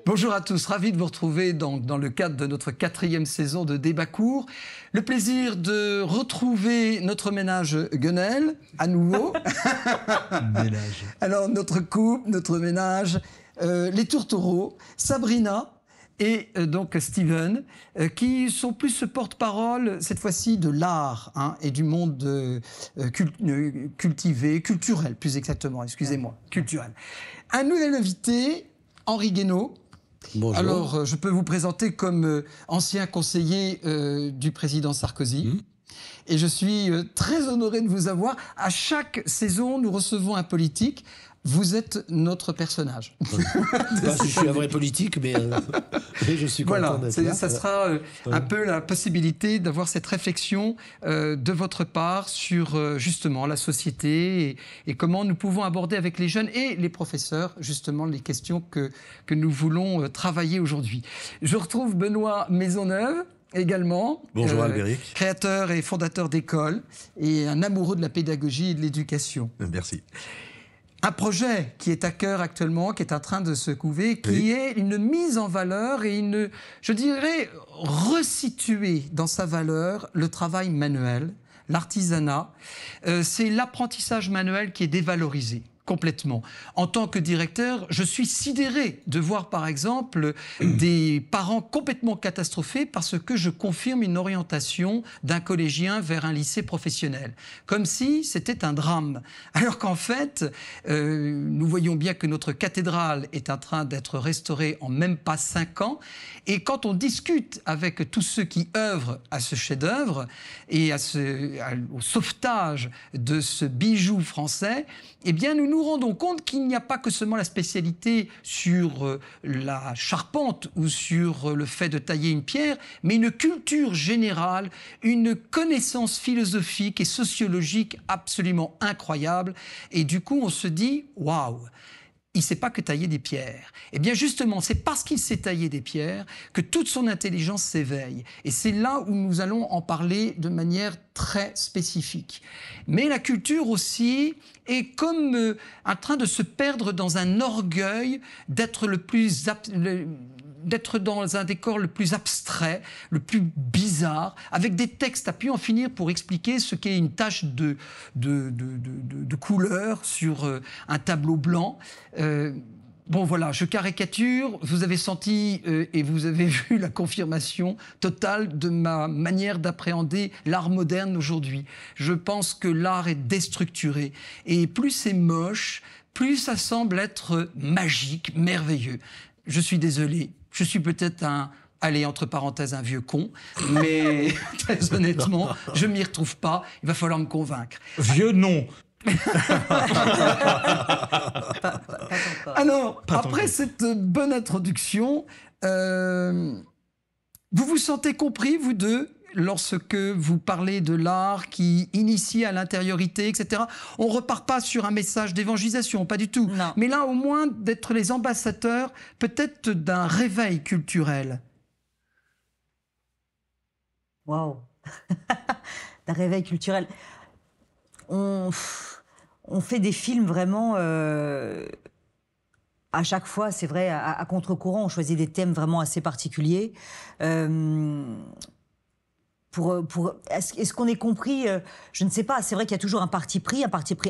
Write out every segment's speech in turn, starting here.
Bonjour à tous, ravi de vous retrouver dans le cadre de notre 4e saison de Débat court. Le plaisir de retrouver notre ménage Guenel, à nouveau. Ménage. Alors, notre couple, notre ménage, les tourtereaux, Sabrina et donc Steven, qui sont plus porte-parole, cette fois-ci, de l'art et du monde cultivé, culturel, plus exactement, excusez-moi, culturel. Un nouvel invité, Henri Guénaud. Bonjour. Alors, je peux vous présenter comme ancien conseiller du président Sarkozy. Et je suis très honoré de vous avoir. À chaque saison, nous recevons un politique. Vous êtes notre personnage. Pas si je suis un vrai politique, mais je suis content d'être là. Ça sera un peu la possibilité d'avoir cette réflexion de votre part sur justement la société et comment nous pouvons aborder avec les jeunes et les professeurs justement les questions que nous voulons travailler aujourd'hui. Je retrouve Benoît Maisonneuve. Également, bonjour Albéric. Créateur et fondateur d'école et un amoureux de la pédagogie et de l'éducation. Merci. Un projet qui est à cœur actuellement, qui est en train de se couver, qui est une mise en valeur et une, je dirais, resituer dans sa valeur le travail manuel, l'artisanat. C'est l'apprentissage manuel qui est dévalorisé. Complètement. En tant que directeur, je suis sidéré de voir, par exemple, des parents complètement catastrophés parce que je confirme une orientation d'un collégien vers un lycée professionnel. Comme si c'était un drame. Alors qu'en fait, nous voyons bien que notre cathédrale est en train d'être restaurée en même pas 5 ans. Et quand on discute avec tous ceux qui œuvrent à ce chef-d'œuvre et au sauvetage de ce bijou français, eh bien, nous nous rendons compte qu'il n'y a pas que seulement la spécialité sur la charpente ou sur le fait de tailler une pierre, mais une culture générale, une connaissance philosophique et sociologique absolument incroyable. Et du coup, on se dit, waouh! Il ne sait pas que tailler des pierres. Eh bien justement, c'est parce qu'il sait tailler des pierres que toute son intelligence s'éveille. Et c'est là où nous allons en parler de manière très spécifique. Mais la culture aussi est comme en train de se perdre dans un orgueil d'être d'être dans un décor le plus abstrait, le plus bizarre, avec des textes à pu en finir pour expliquer ce qu'est une tache de couleur sur un tableau blanc. Bon voilà, je caricature, vous avez senti et vous avez vu la confirmation totale de ma manière d'appréhender l'art moderne aujourd'hui. Je pense que l'art est déstructuré et plus c'est moche, plus ça semble être magique, merveilleux. Je suis désolé, je suis peut-être allez, entre parenthèses, un vieux con, mais très honnêtement, je ne m'y retrouve pas, il va falloir me convaincre. Vieux non. Alors, après cette bonne introduction, vous vous sentez compris, vous deux, lorsque vous parlez de l'art qui initie à l'intériorité, etc. On ne repart pas sur un message d'évangélisation, pas du tout. Non. Mais là, au moins, d'être les ambassadeurs, peut-être d'un réveil culturel. Waouh. D'un réveil culturel. On fait des films vraiment... à chaque fois, c'est vrai, à contre-courant, on choisit des thèmes vraiment assez particuliers. Est-ce qu'on est compris? Je ne sais pas. C'est vrai qu'il y a toujours un parti pris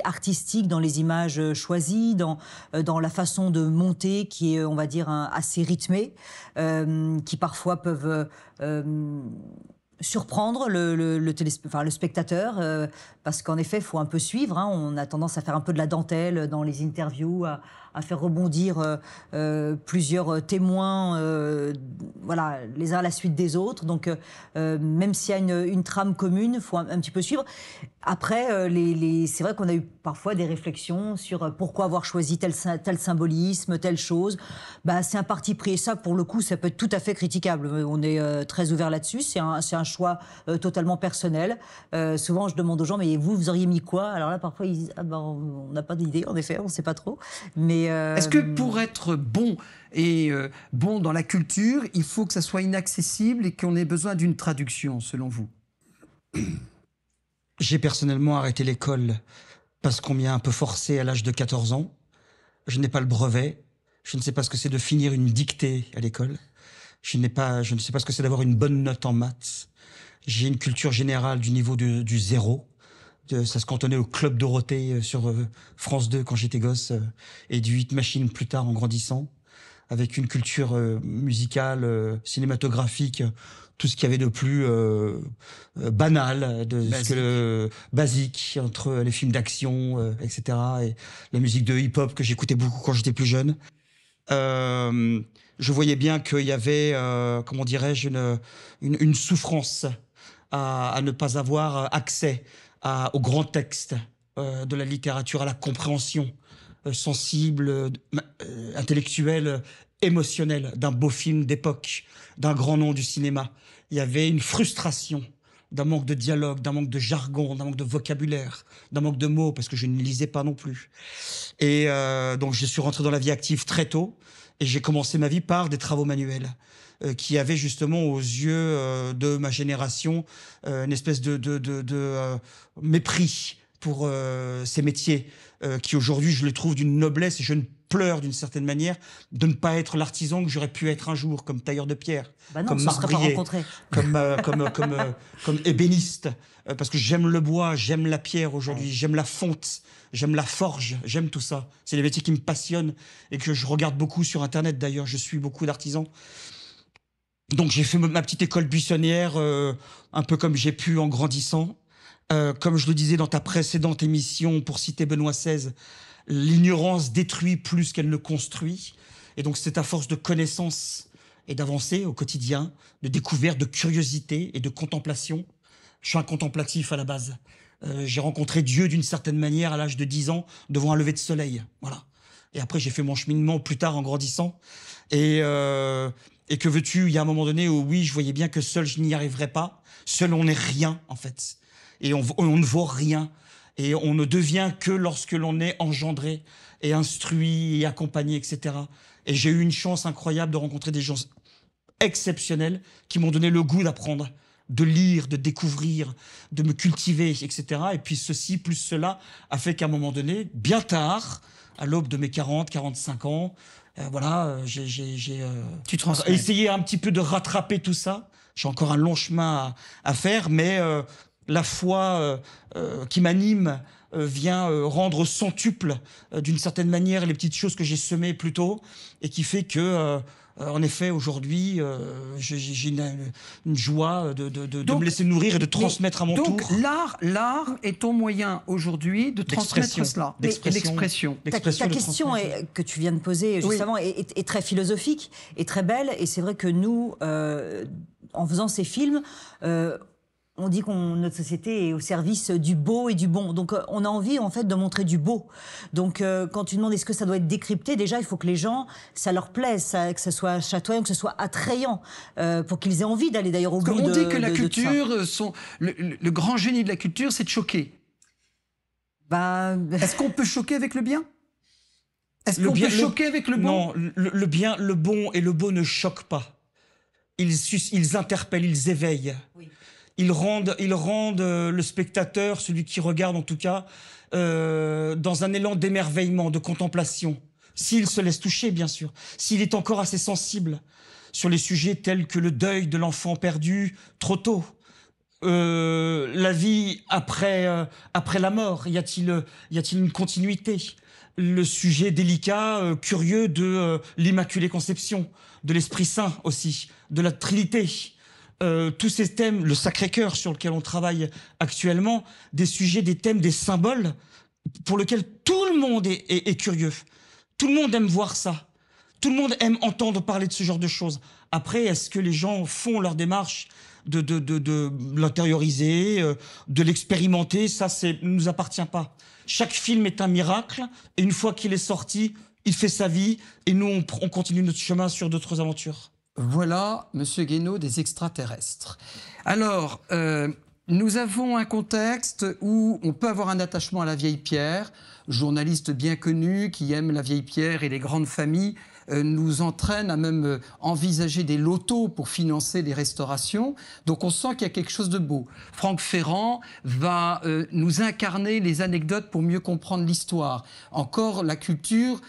artistique dans les images choisies, dans la façon de monter qui est, on va dire, assez rythmée, qui parfois peuvent surprendre le spectateur, parce qu'en effet, il faut un peu suivre. Hein. On a tendance à faire un peu de la dentelle dans les interviews, à faire rebondir plusieurs témoins, voilà, les uns à la suite des autres. Donc, même s'il y a une trame commune, il faut un petit peu suivre. Après, c'est vrai qu'on a eu parfois des réflexions sur pourquoi avoir choisi tel symbolisme, telle chose. Bah, c'est un parti pris. Et ça, pour le coup, ça peut être tout à fait critiquable. On est très ouvert là-dessus. C'est un choix totalement personnel. Souvent, je demande aux gens, mais vous auriez mis quoi? Alors là, parfois, ils disent, ah ben, on n'a pas d'idée, en effet, on ne sait pas trop. Mais est-ce que pour être bon et bon dans la culture, il faut que ça soit inaccessible et qu'on ait besoin d'une traduction, selon vous? J'ai personnellement arrêté l'école parce qu'on m'y a un peu forcé à l'âge de 14 ans. Je n'ai pas le brevet. Je ne sais pas ce que c'est de finir une dictée à l'école. Je ne sais pas ce que c'est d'avoir une bonne note en maths. J'ai une culture générale du niveau du zéro. Ça se cantonnait au Club Dorothée sur France 2 quand j'étais gosse et du Hit Machine plus tard en grandissant, avec une culture musicale, cinématographique, tout ce qu'il y avait de plus banal, basique entre les films d'action, etc. et la musique de hip-hop que j'écoutais beaucoup quand j'étais plus jeune. Je voyais bien qu'il y avait, comment dirais-je, une souffrance à ne pas avoir accès aux grands textes de la littérature, à la compréhension sensible, intellectuelle, émotionnelle d'un beau film d'époque, d'un grand nom du cinéma. Il y avait une frustration d'un manque de dialogue, d'un manque de jargon, d'un manque de vocabulaire, d'un manque de mots, parce que je ne lisais pas non plus. Et donc je suis rentré dans la vie active très tôt, et j'ai commencé ma vie par des travaux manuels, qui avaient justement aux yeux de ma génération une espèce de mépris pour ces métiers, qui aujourd'hui je les trouve d'une noblesse, et je ne pleure d'une certaine manière de ne pas être l'artisan que j'aurais pu être un jour, comme tailleur de pierre, comme marbrier, comme ébéniste, parce que j'aime le bois, j'aime la pierre aujourd'hui, j'aime la fonte, j'aime la forge, j'aime tout ça. C'est des métiers qui me passionnent et que je regarde beaucoup sur Internet d'ailleurs, je suis beaucoup d'artisans. Donc j'ai fait ma petite école buissonnière, un peu comme j'ai pu en grandissant. Comme je le disais dans ta précédente émission, pour citer Benoît XVI, l'ignorance détruit plus qu'elle ne construit. Et donc c'est à force de connaissance et d'avancer au quotidien, de découverte, de curiosité et de contemplation. Je suis un contemplatif à la base. J'ai rencontré Dieu d'une certaine manière à l'âge de 10 ans devant un lever de soleil. Voilà. Et après j'ai fait mon cheminement plus tard en grandissant. Et que veux-tu, il y a un moment donné où oui, je voyais bien que seul je n'y arriverais pas. Seul on n'est rien en fait. Et on ne vaut rien. Et on ne devient que lorsque l'on est engendré et instruit et accompagné, etc. Et j'ai eu une chance incroyable de rencontrer des gens exceptionnels qui m'ont donné le goût d'apprendre, de lire, de découvrir, de me cultiver, etc. Et puis ceci plus cela a fait qu'à un moment donné, bien tard, à l'aube de mes 40, 45 ans, j'ai essayé un petit peu de rattraper tout ça. J'ai encore un long chemin à faire, mais la foi qui m'anime vient rendre centuple d'une certaine manière les petites choses que j'ai semées plus tôt, et qui fait que, en effet, aujourd'hui, j'ai une joie de me laisser nourrir et de transmettre à mon tour. Donc l'art est ton moyen aujourd'hui de transmettre cela. D'expression. Ta question que tu viens de poser justement est très philosophique et très belle, et c'est vrai que nous, en faisant ces films, on dit que notre société est au service du beau et du bon. Donc, on a envie, en fait, de montrer du beau. Donc, quand tu demandes est-ce que ça doit être décrypté, déjà, il faut que les gens, ça leur plaise, que ça soit chatoyant, que ce soit attrayant, pour qu'ils aient envie d'aller d'ailleurs au bout de ça. On dit que la culture, le grand génie de la culture, c'est de choquer. Est-ce qu'on peut choquer avec le bien? Est-ce qu'on peut choquer avec le bon? Non, le bien, le bon et le beau ne choquent pas. Ils interpellent, ils éveillent. Oui. Ils rendent le spectateur, celui qui regarde en tout cas, dans un élan d'émerveillement, de contemplation. S'il se laisse toucher, bien sûr. S'il est encore assez sensible sur les sujets tels que le deuil de l'enfant perdu trop tôt. La vie après la mort, y a-t-il une continuité? Le sujet délicat, curieux de l'Immaculée Conception, de l'Esprit Saint aussi, de la Trinité. Tous ces thèmes, le Sacré-Cœur sur lequel on travaille actuellement, des sujets, des thèmes, des symboles pour lesquels tout le monde est curieux. Tout le monde aime voir ça. Tout le monde aime entendre parler de ce genre de choses. Après, est-ce que les gens font leur démarche de l'intérioriser, de l'expérimenter? Ça, ne nous appartient pas. Chaque film est un miracle, et une fois qu'il est sorti, il fait sa vie, et nous, on continue notre chemin sur d'autres aventures. Voilà, Monsieur Guénaud, des extraterrestres. Alors, nous avons un contexte où on peut avoir un attachement à la vieille pierre. Journaliste bien connu qui aime la vieille pierre et les grandes familles nous entraîne à même envisager des lotos pour financer les restaurations. Donc on sent qu'il y a quelque chose de beau. Franck Ferrand va nous incarner les anecdotes pour mieux comprendre l'histoire. Encore la culture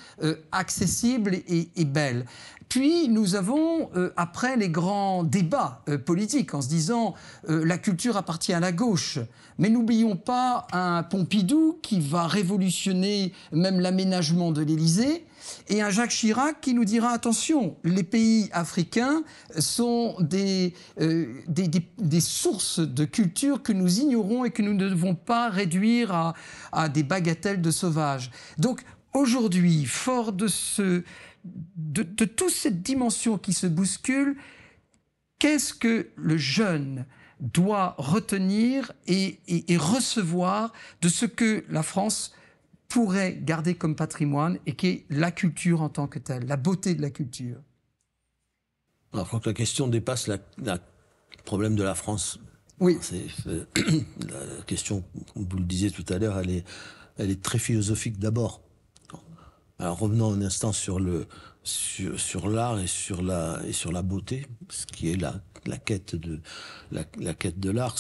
accessible et belle. Puis nous avons, après les grands débats politiques, en se disant la culture appartient à la gauche. Mais n'oublions pas un Pompidou qui va révolutionner même l'aménagement de l'Élysée, et un Jacques Chirac qui nous dira attention, les pays africains sont des sources de culture que nous ignorons et que nous ne devons pas réduire à des bagatelles de sauvages. Donc aujourd'hui, fort de toute cette dimension qui se bouscule, qu'est-ce que le jeune doit retenir et recevoir de ce que la France pourrait garder comme patrimoine et qui est la culture en tant que telle, la beauté de la culture? Alors, je crois que la question dépasse le problème de la France. Oui. La question, comme vous le disiez tout à l'heure, elle est très philosophique d'abord. Alors revenons un instant sur l'art et sur la beauté, ce qui est la quête de l'art.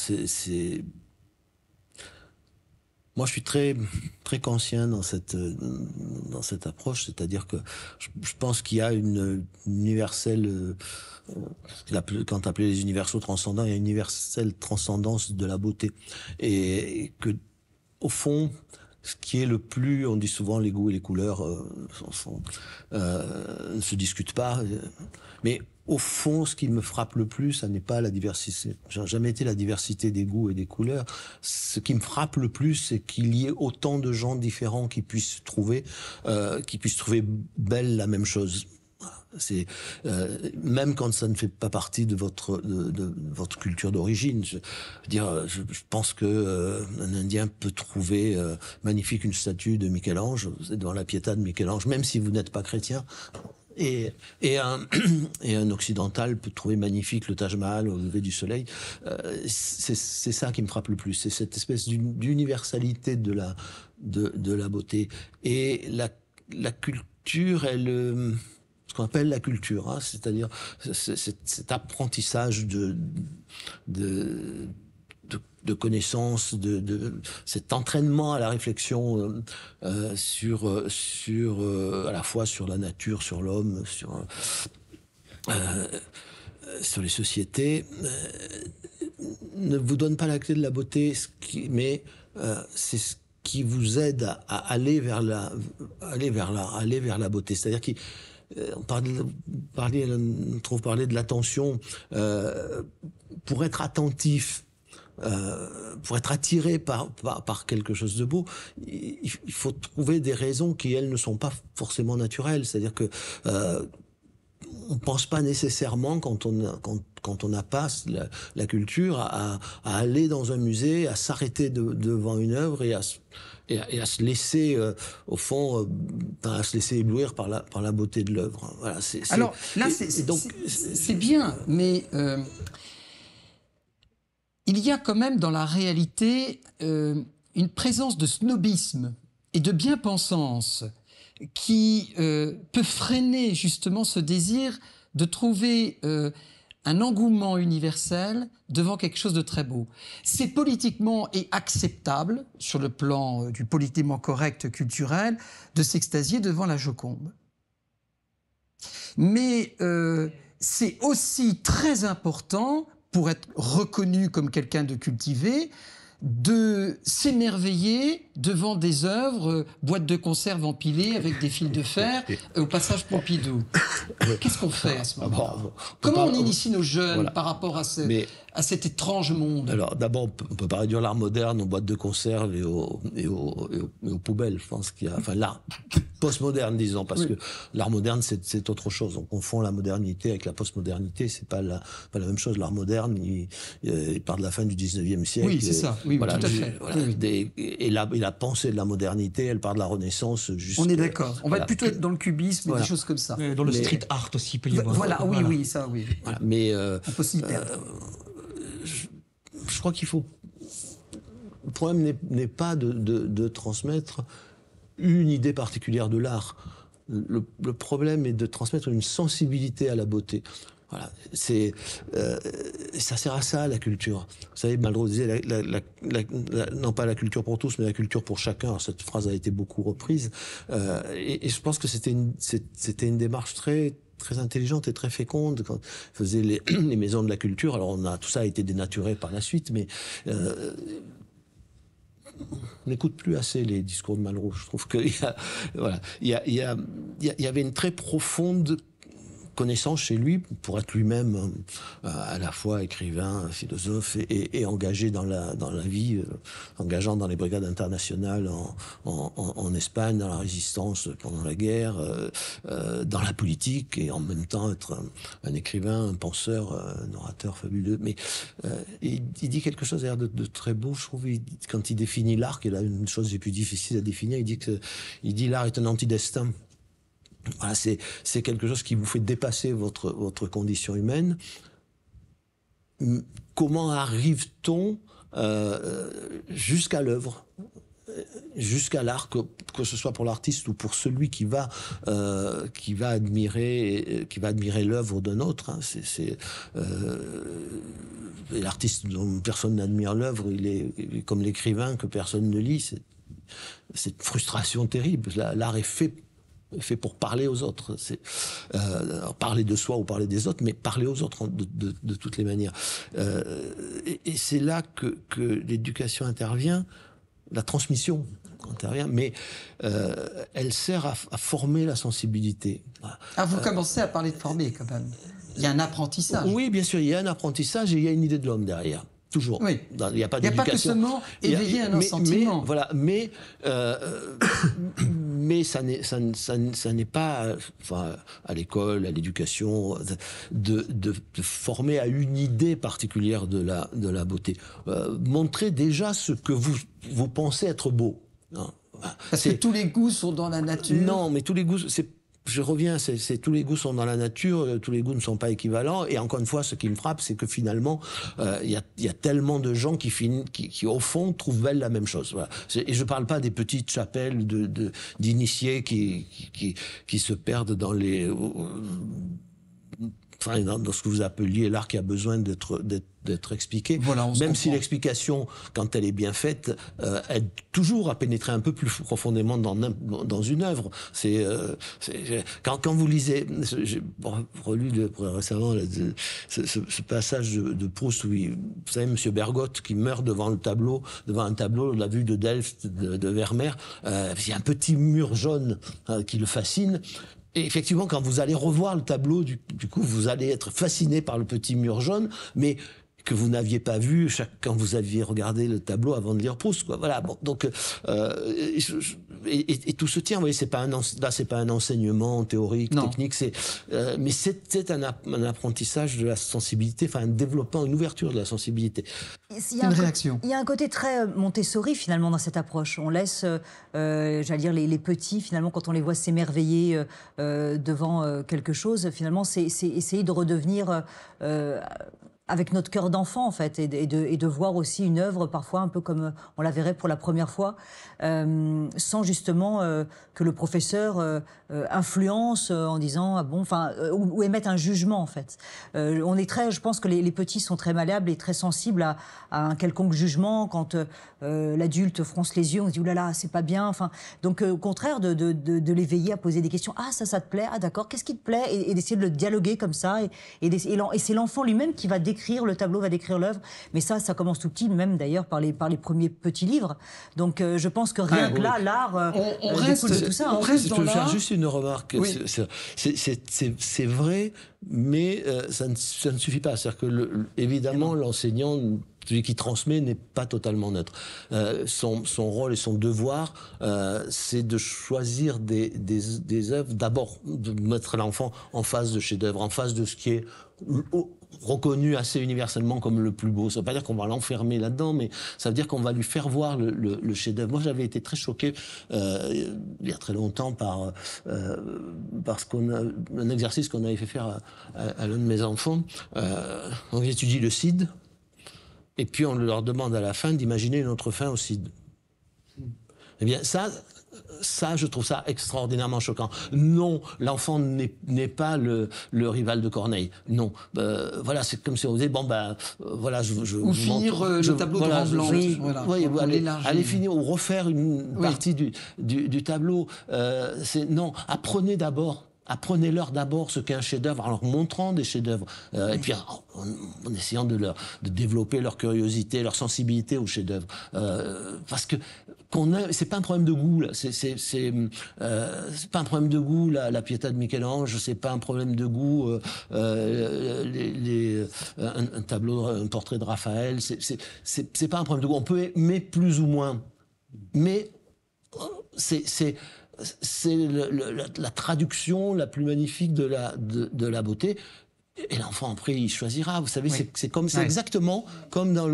Moi, je suis très très conscient dans cette approche, c'est-à-dire que je pense qu'il y a une universelle, quand on appelait les universaux transcendants, il y a une universelle transcendance de la beauté, et que au fond, ce qui est le plus, on dit souvent les goûts et les couleurs ne se discutent pas, mais au fond, ce qui me frappe le plus, ça n'est pas la diversité. Ça n'a jamais été la diversité des goûts et des couleurs. Ce qui me frappe le plus, c'est qu'il y ait autant de gens différents qui puissent trouver belle la même chose. C'est même quand ça ne fait pas partie de votre culture d'origine. Je pense que un Indien peut trouver magnifique une statue de Michel-Ange devant la Pietà de Michel-Ange, même si vous n'êtes pas chrétien. Et un occidental peut trouver magnifique le Taj Mahal au lever du soleil. C'est ça qui me frappe le plus. C'est cette espèce d'universalité de la beauté. Et la culture, ce qu'on appelle la culture, hein, c'est-à-dire cet apprentissage de connaissances, cet entraînement à la réflexion sur à la fois sur la nature, sur l'homme, sur les sociétés, ne vous donne pas la clé de la beauté, mais c'est ce qui vous aide à aller vers la beauté. C'est-à-dire on trouve parler de l'attention pour être attentif. Pour être attiré par quelque chose de beau, il faut trouver des raisons qui, elles, ne sont pas forcément naturelles. C'est-à-dire que on pense pas nécessairement, quand on n'a pas la culture, à aller dans un musée, à s'arrêter devant une œuvre et à se laisser, au fond, à se laisser éblouir par la beauté de l'œuvre. Voilà, alors là, c'est bien, mais il y a quand même dans la réalité une présence de snobisme et de bien-pensance qui peut freiner justement ce désir de trouver un engouement universel devant quelque chose de très beau. C'est politiquement et acceptable, sur le plan du politiquement correct culturel, de s'extasier devant la Joconde. Mais c'est aussi très important, pour être reconnu comme quelqu'un de cultivé, de s'émerveiller devant des œuvres, boîtes de conserve empilées avec des fils de fer au passage Pompidou. Qu'est-ce qu'on fait à ce moment-là? Comment on initie nos jeunes par rapport à cet étrange monde? Alors d'abord, on peut pas réduire l'art moderne aux boîtes de conserve et aux poubelles. Je pense qu'il y a, enfin, l'art postmoderne, disons, parce que l'art moderne, c'est autre chose. On confond la modernité avec la postmodernité. C'est pas la même chose. L'art moderne, il part de la fin du 19e siècle. Oui, c'est ça. Oui, voilà, tout à fait. Voilà, et la pensée de la modernité, elle part de la Renaissance. On est d'accord. On va plutôt être dans le cubisme et des choses comme ça. Dans le street art aussi, il peut y avoir. Voilà, oui, ça, oui. Voilà, mais on peut s'y perdre. Je crois qu'il faut... Le problème n'est pas de transmettre une idée particulière de l'art. Le problème est de transmettre une sensibilité à la beauté. Voilà, ça sert à ça, la culture. Vous savez, Malraux disait, non pas la culture pour tous, mais la culture pour chacun. Alors, cette phrase a été beaucoup reprise. Et je pense que c'était une démarche très intelligente et très féconde quand il faisait les maisons de la culture. Alors tout ça a été dénaturé par la suite, mais on n'écoute plus assez les discours de Malraux. Je trouve qu'il y avait une très profonde connaissance chez lui, pour être lui-même à la fois écrivain, philosophe et engagé dans la vie, engageant dans les brigades internationales en Espagne, dans la résistance pendant la guerre, dans la politique, et en même temps être un écrivain, un penseur, un orateur fabuleux. Mais il dit quelque chose d'ailleurs de très beau, je trouve, quand il définit l'art, qui est une chose les plus difficiles à définir. Il dit l'art est un antidestin. Voilà, c'est quelque chose qui vous fait dépasser votre condition humaine. Comment arrive-t-on jusqu'à l'œuvre, jusqu'à l'art, que ce soit pour l'artiste ou pour celui qui va admirer l'œuvre d'un autre, hein. L'artiste dont personne n'admire l'œuvre, il est comme l'écrivain que personne ne lit. C'est une frustration terrible. L'art est fait pour parler aux autres. Parler de soi ou parler des autres, mais parler aux autres de toutes les manières. Et c'est là que l'éducation intervient, la transmission intervient, mais elle sert à former la sensibilité. Ah, vous commencez à parler de former quand même. Il y a un apprentissage. Oui, bien sûr, il y a un apprentissage et il y a une idée de l'homme derrière. Toujours. Oui. Il n'y a pas que seulement éveiller un sentiment. Mais ça n'est pas, à l'école, à l'éducation, de former à une idée particulière de la beauté. Montrer déjà ce que vous pensez être beau. Parce que tous les goûts sont dans la nature. Non, mais tous les goûts, je reviens, tous les goûts sont dans la nature, tous les goûts ne sont pas équivalents. Et encore une fois, ce qui me frappe, c'est que finalement, il y a tellement de gens qui au fond trouvent belle la même chose. Voilà. Et je parle pas des petites chapelles d'initiés qui se perdent dans les, dans ce que vous appeliez l'art qui a besoin d'être expliqué. Voilà, même si l'explication, quand elle est bien faite, aide toujours à pénétrer un peu plus profondément dans une œuvre. Quand vous lisez, j'ai relu récemment ce passage de Proust où vous savez, Monsieur Bergotte qui meurt devant un tableau, la vue de Delft de Vermeer, il y a un petit mur jaune qui le fascine. Et effectivement, quand vous allez revoir le tableau, du coup, vous allez être fasciné par le petit mur jaune, mais que vous n'aviez pas vu quand vous aviez regardé le tableau avant de lire Proust, quoi. Voilà. Bon, donc, et tout se tient. Vous voyez, c'est pas un enseignement théorique, technique. Mais c'est un apprentissage de la sensibilité, un développement, une ouverture de la sensibilité. Une réaction. Il y a un côté très Montessori finalement dans cette approche. On laisse, j'allais dire, les petits finalement quand on les voit s'émerveiller devant quelque chose. Finalement, c'est essayer de redevenir avec notre cœur d'enfant, en fait, et de voir aussi une œuvre, parfois un peu comme on la verrait pour la première fois, sans justement que le professeur influence en disant, ah bon, ou émette un jugement, en fait. Je pense que les petits sont très malléables et très sensibles à un quelconque jugement. Quand l'adulte fronce les yeux, on se dit, oulala, c'est pas bien. Donc, au contraire, de l'éveiller à poser des questions. Ah, ça te plaît? Ah, d'accord, qu'est-ce qui te plaît? Et d'essayer de le dialoguer comme ça. Et c'est l'enfant lui-même qui va découvrir décrire, le tableau va décrire l'œuvre. Mais ça commence tout petit, même d'ailleurs par les premiers petits livres. Donc je pense que rien que là, l'art on reste de tout ça. On reste je dans peux l'art. faire juste une remarque. Oui. C'est vrai, mais ça ne suffit pas. C'est-à-dire que évidemment, l'enseignant, celui qui transmet, n'est pas totalement neutre. Son rôle et son devoir, c'est de choisir des œuvres, d'abord de mettre l'enfant en face de chefs-d'œuvre, en face de ce qui est reconnu assez universellement comme le plus beau. Ça ne veut pas dire qu'on va l'enfermer là-dedans, mais ça veut dire qu'on va lui faire voir le chef-d'œuvre. Moi, j'avais été très choqué il y a très longtemps par un exercice qu'on avait fait faire à l'un de mes enfants. On étudie le Cid, et puis on leur demande à la fin d'imaginer une autre fin au Cid. Eh bien, ça, je trouve ça extraordinairement choquant. Non, l'enfant n'est pas le rival de Corneille. Non. Voilà, c'est comme si on disait, voilà, ou finir le tableau de Rembrandt. Allez finir ou refaire une partie du tableau. Non, apprenez-leur d'abord ce qu'est un chef-d'œuvre, en leur montrant des chefs-d'œuvre, et puis en essayant de développer leur curiosité, leur sensibilité aux chefs-d'œuvre, parce que c'est pas un problème de goût, là. C'est pas un problème de goût, la Pietà de Michel-Ange, c'est pas un problème de goût, un tableau, un portrait de Raphaël, c'est pas un problème de goût. On peut aimer plus ou moins, mais c'est la traduction la plus magnifique de la beauté. Et l'enfant, après, il choisira. Vous savez, c'est exactement comme dans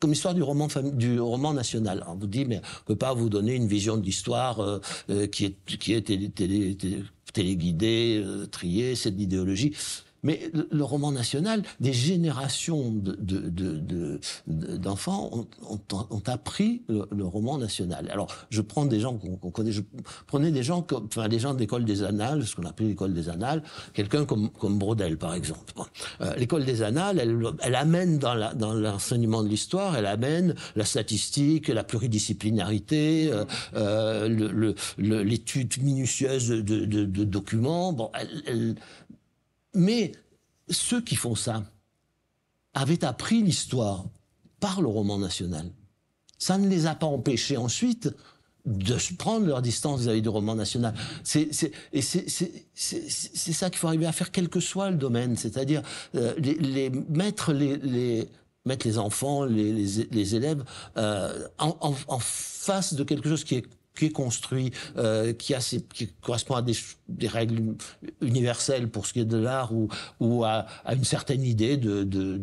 comme l'histoire du roman national. Alors, on vous dit, mais on ne peut pas vous donner une vision de l'histoire qui est téléguidée, triée, c'est de l'idéologie. Mais le roman national, des générations d'enfants ont appris le roman national. Alors, je prends des gens qu'on connaît, prenez des gens des gens de l'école des Annales, ce qu'on appelle l'école des Annales, quelqu'un comme Braudel, par exemple. Bon. L'école des Annales, elle amène dans l'enseignement de l'histoire, elle amène la statistique, la pluridisciplinarité, l'étude minutieuse de documents. Bon, mais ceux qui font ça avaient appris l'histoire par le roman national. Ça ne les a pas empêchés ensuite de prendre leur distance vis-à-vis du roman national. C'est ça qu'il faut arriver à faire, quel que soit le domaine. C'est-à-dire mettre les enfants, les élèves en face de quelque chose qui est construit, qui correspond à des règles universelles pour ce qui est de l'art ou à une certaine idée de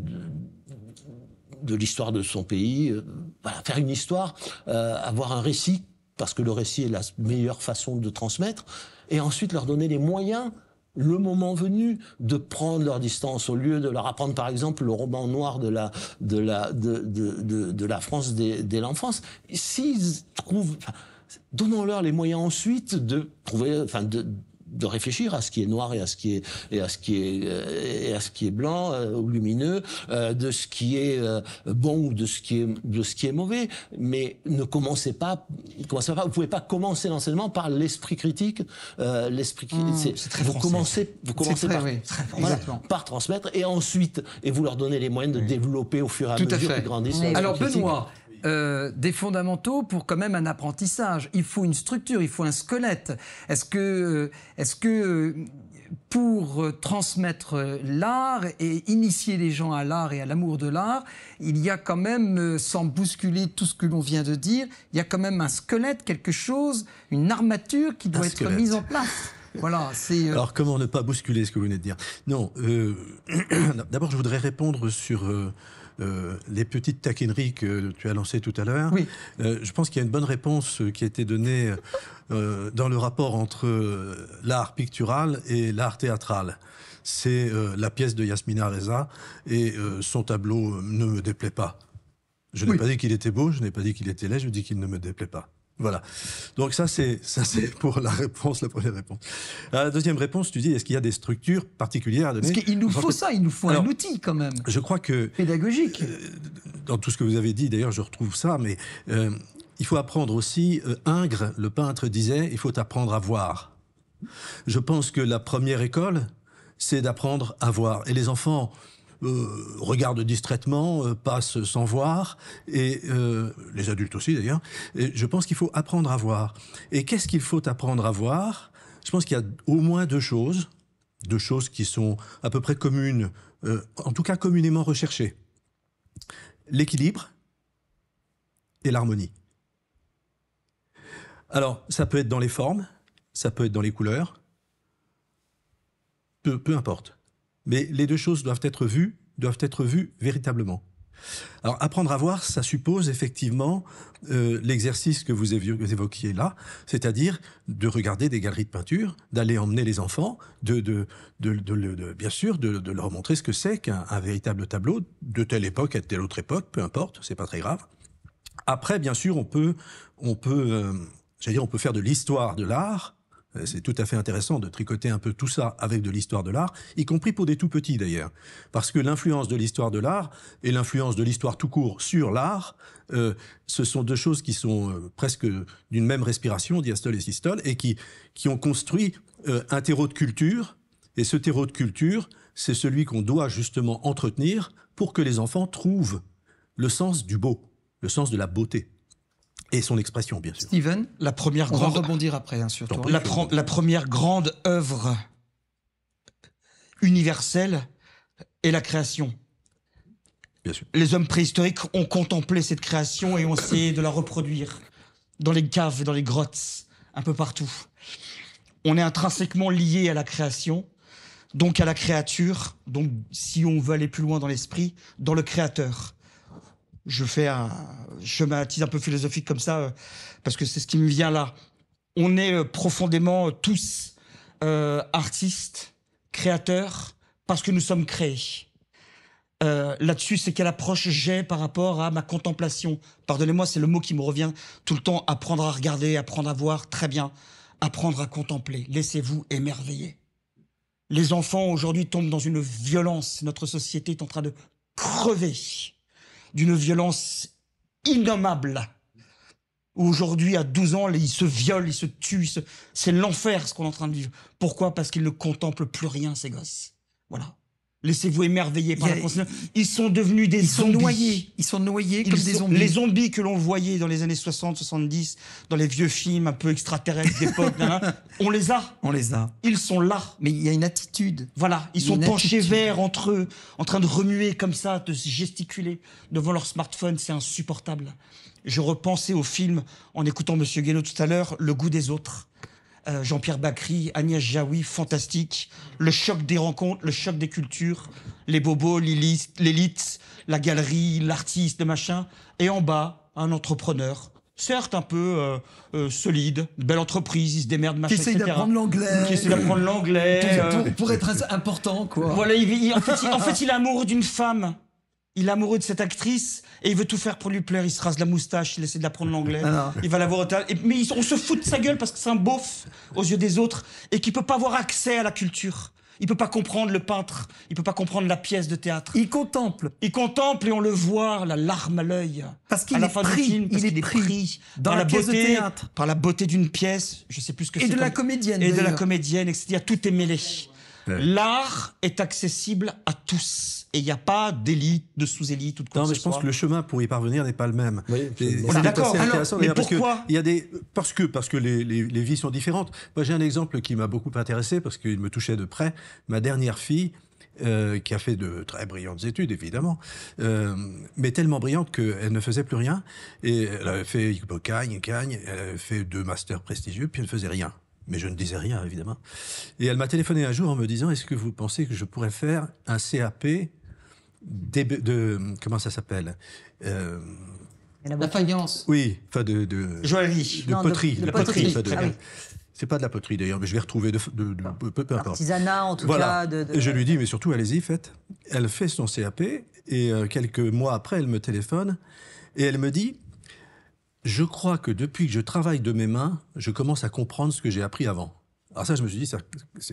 l'histoire de son pays. Voilà, faire une histoire, avoir un récit, parce que le récit est la meilleure façon de transmettre, et ensuite leur donner les moyens, le moment venu, de prendre leur distance, au lieu de leur apprendre, par exemple, le roman noir de la France dès l'enfance. S'ils trouvent... Donnons-leur les moyens ensuite de trouver, de réfléchir à ce qui est noir et à ce qui est blanc ou lumineux, de ce qui est bon ou de ce qui est mauvais. Mais ne commencez pas. Vous pouvez pas commencer l'enseignement par l'esprit critique. Vous commencez par transmettre et ensuite vous leur donnez les moyens de développer au fur et à mesure qu'ils grandissent. Alors Benoît. Des fondamentaux pour quand même un apprentissage. Il faut une structure, il faut un squelette. Est-ce que pour transmettre l'art et initier les gens à l'art et à l'amour de l'art, il y a quand même, sans bousculer tout ce que l'on vient de dire, il y a quand même un squelette, quelque chose, une armature qui doit être mise en place. Voilà, Alors, comment ne pas bousculer ce que vous venez de dire? Non, d'abord, je voudrais répondre sur... les petites taquineries que tu as lancées tout à l'heure. Oui. Je pense qu'il y a une bonne réponse qui a été donnée dans le rapport entre l'art pictural et l'art théâtral. C'est la pièce de Yasmina Reza et son tableau ne me déplaît pas. Je n'ai pas dit qu'il était beau, je n'ai pas dit qu'il était laid, je dis qu'il ne me déplaît pas. Voilà. Donc ça c'est pour la première réponse. La deuxième réponse, tu dis, est-ce qu'il y a des structures particulières à donner? Parce qu'il nous faut ça, il nous faut un outil quand même. Je crois que... pédagogique. Dans tout ce que vous avez dit, d'ailleurs, je retrouve ça, mais il faut apprendre aussi, Ingres, le peintre, disait, il faut apprendre à voir. Je pense que la première école, c'est d'apprendre à voir. Et les enfants regardent distraitement, passent sans voir, et les adultes aussi d'ailleurs. Et je pense qu'il faut apprendre à voir. Et qu'est-ce qu'il faut apprendre à voir? Je pense qu'il y a au moins deux choses qui sont à peu près communes, en tout cas communément recherchées. L'équilibre et l'harmonie. Alors, ça peut être dans les formes, ça peut être dans les couleurs, peu importe. Mais les deux choses doivent être vues véritablement. Alors, apprendre à voir, ça suppose effectivement l'exercice que vous évoquiez là, c'est-à-dire de regarder des galeries de peinture, d'aller emmener les enfants, bien sûr, de leur montrer ce que c'est qu'un véritable tableau de telle époque à telle autre époque, peu importe, c'est pas très grave. Après, bien sûr, on peut faire de l'histoire de l'art. C'est tout à fait intéressant de tricoter un peu tout ça avec de l'histoire de l'art, y compris pour des tout petits d'ailleurs. Parce que l'influence de l'histoire de l'art et l'influence de l'histoire tout court sur l'art, ce sont deux choses qui sont presque d'une même respiration, diastole et systole, et qui ont construit un terreau de culture. Et ce terreau de culture, c'est celui qu'on doit justement entretenir pour que les enfants trouvent le sens du beau, le sens de la beauté. Et son expression, bien sûr. Steven, on va rebondir après, hein, surtout. La première grande œuvre universelle est la création. Bien sûr. Les hommes préhistoriques ont contemplé cette création et ont essayé de la reproduire dans les caves, dans les grottes, un peu partout. On est intrinsèquement lié à la création, donc à la créature, donc si on veut aller plus loin dans l'esprit, dans le créateur. Je m'attise un peu philosophique comme ça, parce que c'est ce qui me vient là. On est profondément tous artistes, créateurs, parce que nous sommes créés. Là-dessus, c'est quelle approche j'ai par rapport à ma contemplation. Pardonnez-moi, c'est le mot qui me revient tout le temps. Apprendre à regarder, apprendre à voir, très bien. Apprendre à contempler. Laissez-vous émerveiller. Les enfants, aujourd'hui, tombent dans une violence. Notre société est en train de crever d'une violence innommable. Aujourd'hui, à 12 ans, ils se violent, ils se tuent. C'est l'enfer, ce qu'on est en train de vivre. Pourquoi? Parce qu'ils ne contemplent plus rien, ces gosses. Voilà. Laissez-vous émerveiller par la conscience. Ils sont devenus des zombies. Ils sont noyés comme des zombies. Les zombies que l'on voyait dans les années 60, 70, dans les vieux films un peu extraterrestres d'époque, on les a. On les a. Ils sont là. Mais il y a une attitude. Voilà, ils sont penchés vers entre eux, en train de remuer comme ça, de gesticuler devant leur smartphone. C'est insupportable. Je repensais au film, en écoutant Monsieur Guénaud tout à l'heure, Le goût des autres. Jean-Pierre Bacry, Agnès Jaoui, fantastique. Le choc des rencontres, le choc des cultures, les bobos, l'élite, la galerie, l'artiste, le machin. Et en bas, un entrepreneur, certes un peu solide, belle entreprise, il se démerde, machin, etc. Qui essaye d'apprendre l'anglais. Pour être important, quoi. Voilà, en fait, il est amoureux d'une femme. Il est amoureux de cette actrice et il veut tout faire pour lui plaire. Il se rase la moustache, il essaie d'apprendre l'anglais. Il va la voir au théâtre. Mais on se fout de sa gueule parce que c'est un beauf aux yeux des autres et qui peut pas avoir accès à la culture. Il peut pas comprendre le peintre. Il peut pas comprendre la pièce de théâtre. Il contemple. Il contemple et on le voit, la larme à l'œil. Parce qu'il est pris. Il est pris dans la pièce de théâtre. Par la beauté d'une pièce. Je sais plus ce que c'est. Et de la comédienne. Et de la comédienne, etc. Tout est mêlé. L'art est accessible à tous. Et il n'y a pas d'élite, de sous-élite ou de quoi que ce soit. Non, mais je pense que le chemin pour y parvenir n'est pas le même. Oui, on est d'accord. Mais pourquoi? Parce que les vies sont différentes. Moi, j'ai un exemple qui m'a beaucoup intéressé parce qu'il me touchait de près. Ma dernière fille, qui a fait de très brillantes études, évidemment, mais tellement brillantes qu'elle ne faisait plus rien. Et elle avait fait Cagne, elle avait fait 2 masters prestigieux, puis elle ne faisait rien. Mais je ne disais rien, évidemment. Et elle m'a téléphoné un jour en me disant « Est-ce que vous pensez que je pourrais faire un CAP comment ça s'appelle La faïence. Oui, enfin de joaillerie. De poterie. De poterie. C'est pas de la poterie d'ailleurs, mais je vais retrouver peu importe. Artisanat en tout cas. Et je lui dis, mais surtout, allez-y, faites. Elle fait son CAP et quelques mois après, elle me téléphone et elle me dit « Je crois que depuis que je travaille de mes mains, je commence à comprendre ce que j'ai appris avant. » Alors ça, je me suis dit,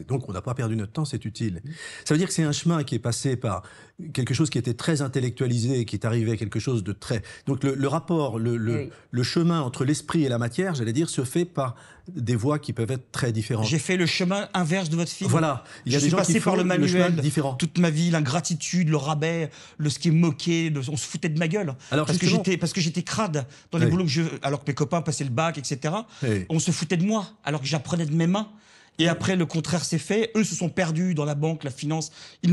donc on n'a pas perdu notre temps, c'est utile. Ça veut dire que c'est un chemin qui est passé par quelque chose qui était très intellectualisé, qui est arrivé à quelque chose de très... Donc le rapport, le chemin entre l'esprit et la matière, j'allais dire, se fait par des voies qui peuvent être très différentes. J'ai fait le chemin inverse de votre film. Voilà. Il y a des gens qui font par le manuel différent. Toute ma vie, l'ingratitude, le rabais, ce qui est moqué, on se foutait de ma gueule. Alors, parce que j'étais crade dans les boulots alors que mes copains passaient le bac, etc. On se foutait de moi, alors que j'apprenais de mes mains. Et après, le contraire s'est fait. Eux se sont perdus dans la banque, la finance. Ils